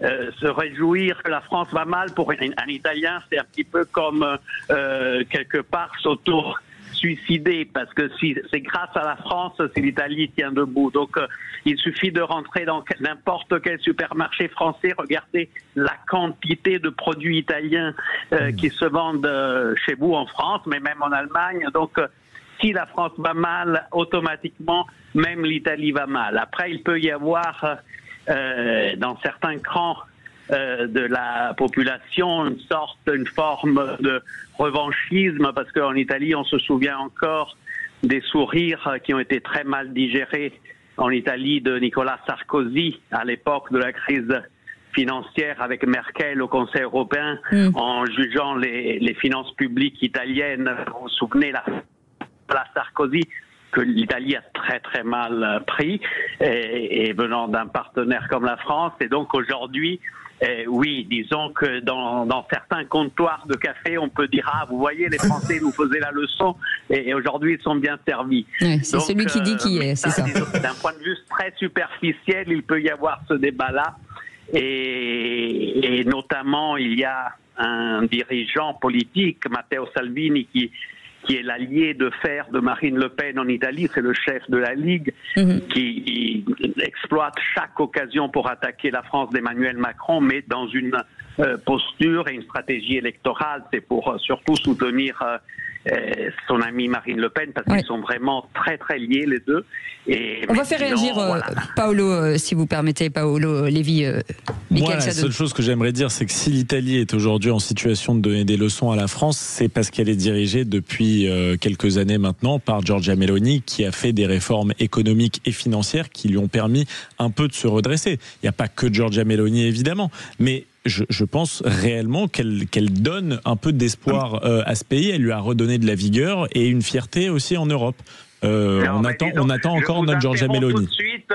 se réjouir que la France va mal pour un Italien, c'est un petit peu comme quelque part s'auto-suicider, parce que si c'est grâce à la France si l'Italie tient debout. Donc il suffit de rentrer dans n'importe quel supermarché français, regardez la quantité de produits italiens qui se vendent chez vous en France, mais même en Allemagne. Donc si la France va mal, automatiquement, même l'Italie va mal. Après, il peut y avoir dans certains crans de la population une forme de revanchisme, parce qu'en Italie, on se souvient encore des sourires qui ont été très mal digérés en Italie de Nicolas Sarkozy à l'époque de la crise financière avec Merkel au Conseil européen, en jugeant les finances publiques italiennes. Vous vous souvenez, la Sarkozy, que l'Italie a très très mal pris, et venant d'un partenaire comme la France. Et donc aujourd'hui, oui, disons que dans certains comptoirs de café, on peut dire « Ah, vous voyez, les Français nous faisaient la leçon, et aujourd'hui ils sont bien servis. » Oui, c'est celui qui dit qui est, c'est ça. D'un point de vue très superficiel, il peut y avoir ce débat-là, et notamment il y a un dirigeant politique, Matteo Salvini, qui est l'allié de fer de Marine Le Pen en Italie, c'est le chef de la Ligue, qui exploite chaque occasion pour attaquer la France d'Emmanuel Macron, mais dans une posture et une stratégie électorale. C'est pour surtout soutenir son amie Marine Le Pen, parce qu'ils sont vraiment très très liés les deux. Et on va faire réagir Paolo, si vous permettez, Paolo Levi. Moi, la seule chose que j'aimerais dire, c'est que si l'Italie est aujourd'hui en situation de donner des leçons à la France, c'est parce qu'elle est dirigée depuis quelques années maintenant par Giorgia Meloni, qui a fait des réformes économiques et financières qui lui ont permis un peu de se redresser. Il n'y a pas que Giorgia Meloni, évidemment, mais je pense réellement qu'elle donne un peu d'espoir à ce pays. Elle lui a redonné de la vigueur et une fierté aussi en Europe. On attend encore notre Giorgia Meloni. Tout de suite,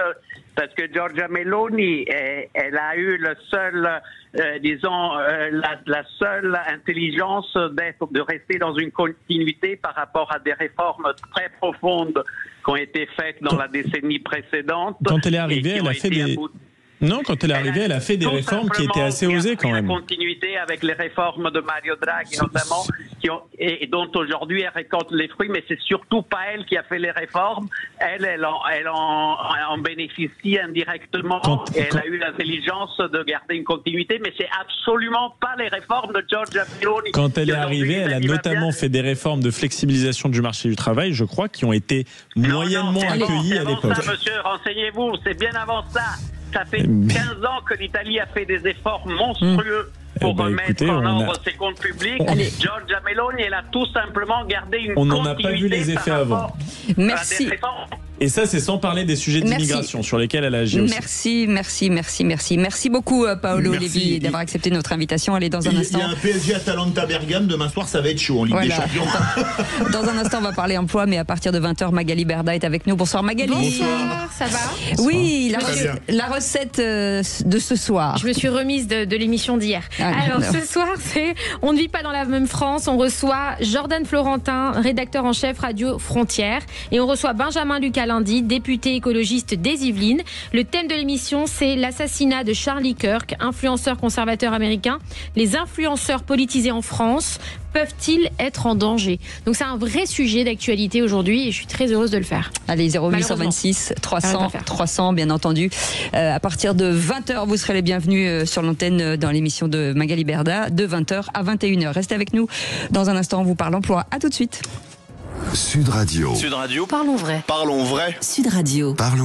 parce que Giorgia Meloni, elle a eu le seul, la seule intelligence de rester dans une continuité par rapport à des réformes très profondes qui ont été faites dans la décennie précédente. Quand elle est arrivée, elle a fait des... Non, quand elle est arrivée, elle a fait des réformes qui étaient assez osées quand même. En continuité avec les réformes de Mario Draghi notamment, et dont aujourd'hui elle récolte les fruits, mais c'est surtout pas elle qui a fait les réformes. Elle en bénéficie indirectement, et elle a eu l'intelligence de garder une continuité, mais c'est absolument pas les réformes de Giorgia Meloni. Quand elle est arrivée, elle a notamment fait des réformes de flexibilisation du marché du travail, je crois, qui ont été moyennement accueillies à l'époque. Monsieur, renseignez-vous, c'est bien avant ça. Ça fait 15 ans que l'Italie a fait des efforts monstrueux pour remettre en ordre ses comptes publics. Giorgia Meloni, elle a tout simplement gardé une continuité. On n'en a pas vu les effets avant. Merci. Et ça, c'est sans parler des sujets d'immigration sur lesquels elle a agi aussi. Merci beaucoup, Paolo Levi, d'avoir accepté notre invitation. Allez, dans un instant. Il y a un PSG Atalanta Bergame demain soir, ça va être chaud en Ligue des Champions. Dans un instant, on va parler emploi, mais à partir de 20h, Magali Berda est avec nous. Bonsoir Magali. Bonsoir, ça va? Oui, la recette de ce soir. Je me suis remise de l'émission d'hier. Alors, ce soir, on ne vit pas dans la même France. On reçoit Jordan Florentin, rédacteur en chef Radio Frontières, et on reçoit Benjamin Lucas Lundi, député écologiste des Yvelines. Le thème de l'émission, c'est l'assassinat de Charlie Kirk, influenceur conservateur américain. Les influenceurs politisés en France peuvent-ils être en danger? Donc c'est un vrai sujet d'actualité aujourd'hui et je suis très heureuse de le faire. Allez, 0826 300, bien entendu. À partir de 20h, vous serez les bienvenus sur l'antenne dans l'émission de Magali Berda, de 20h à 21h. Restez avec nous. Dans un instant, on vous parle emploi. À tout de suite. Sud Radio. Parlons vrai. Parlons vrai. Sud Radio. Parlons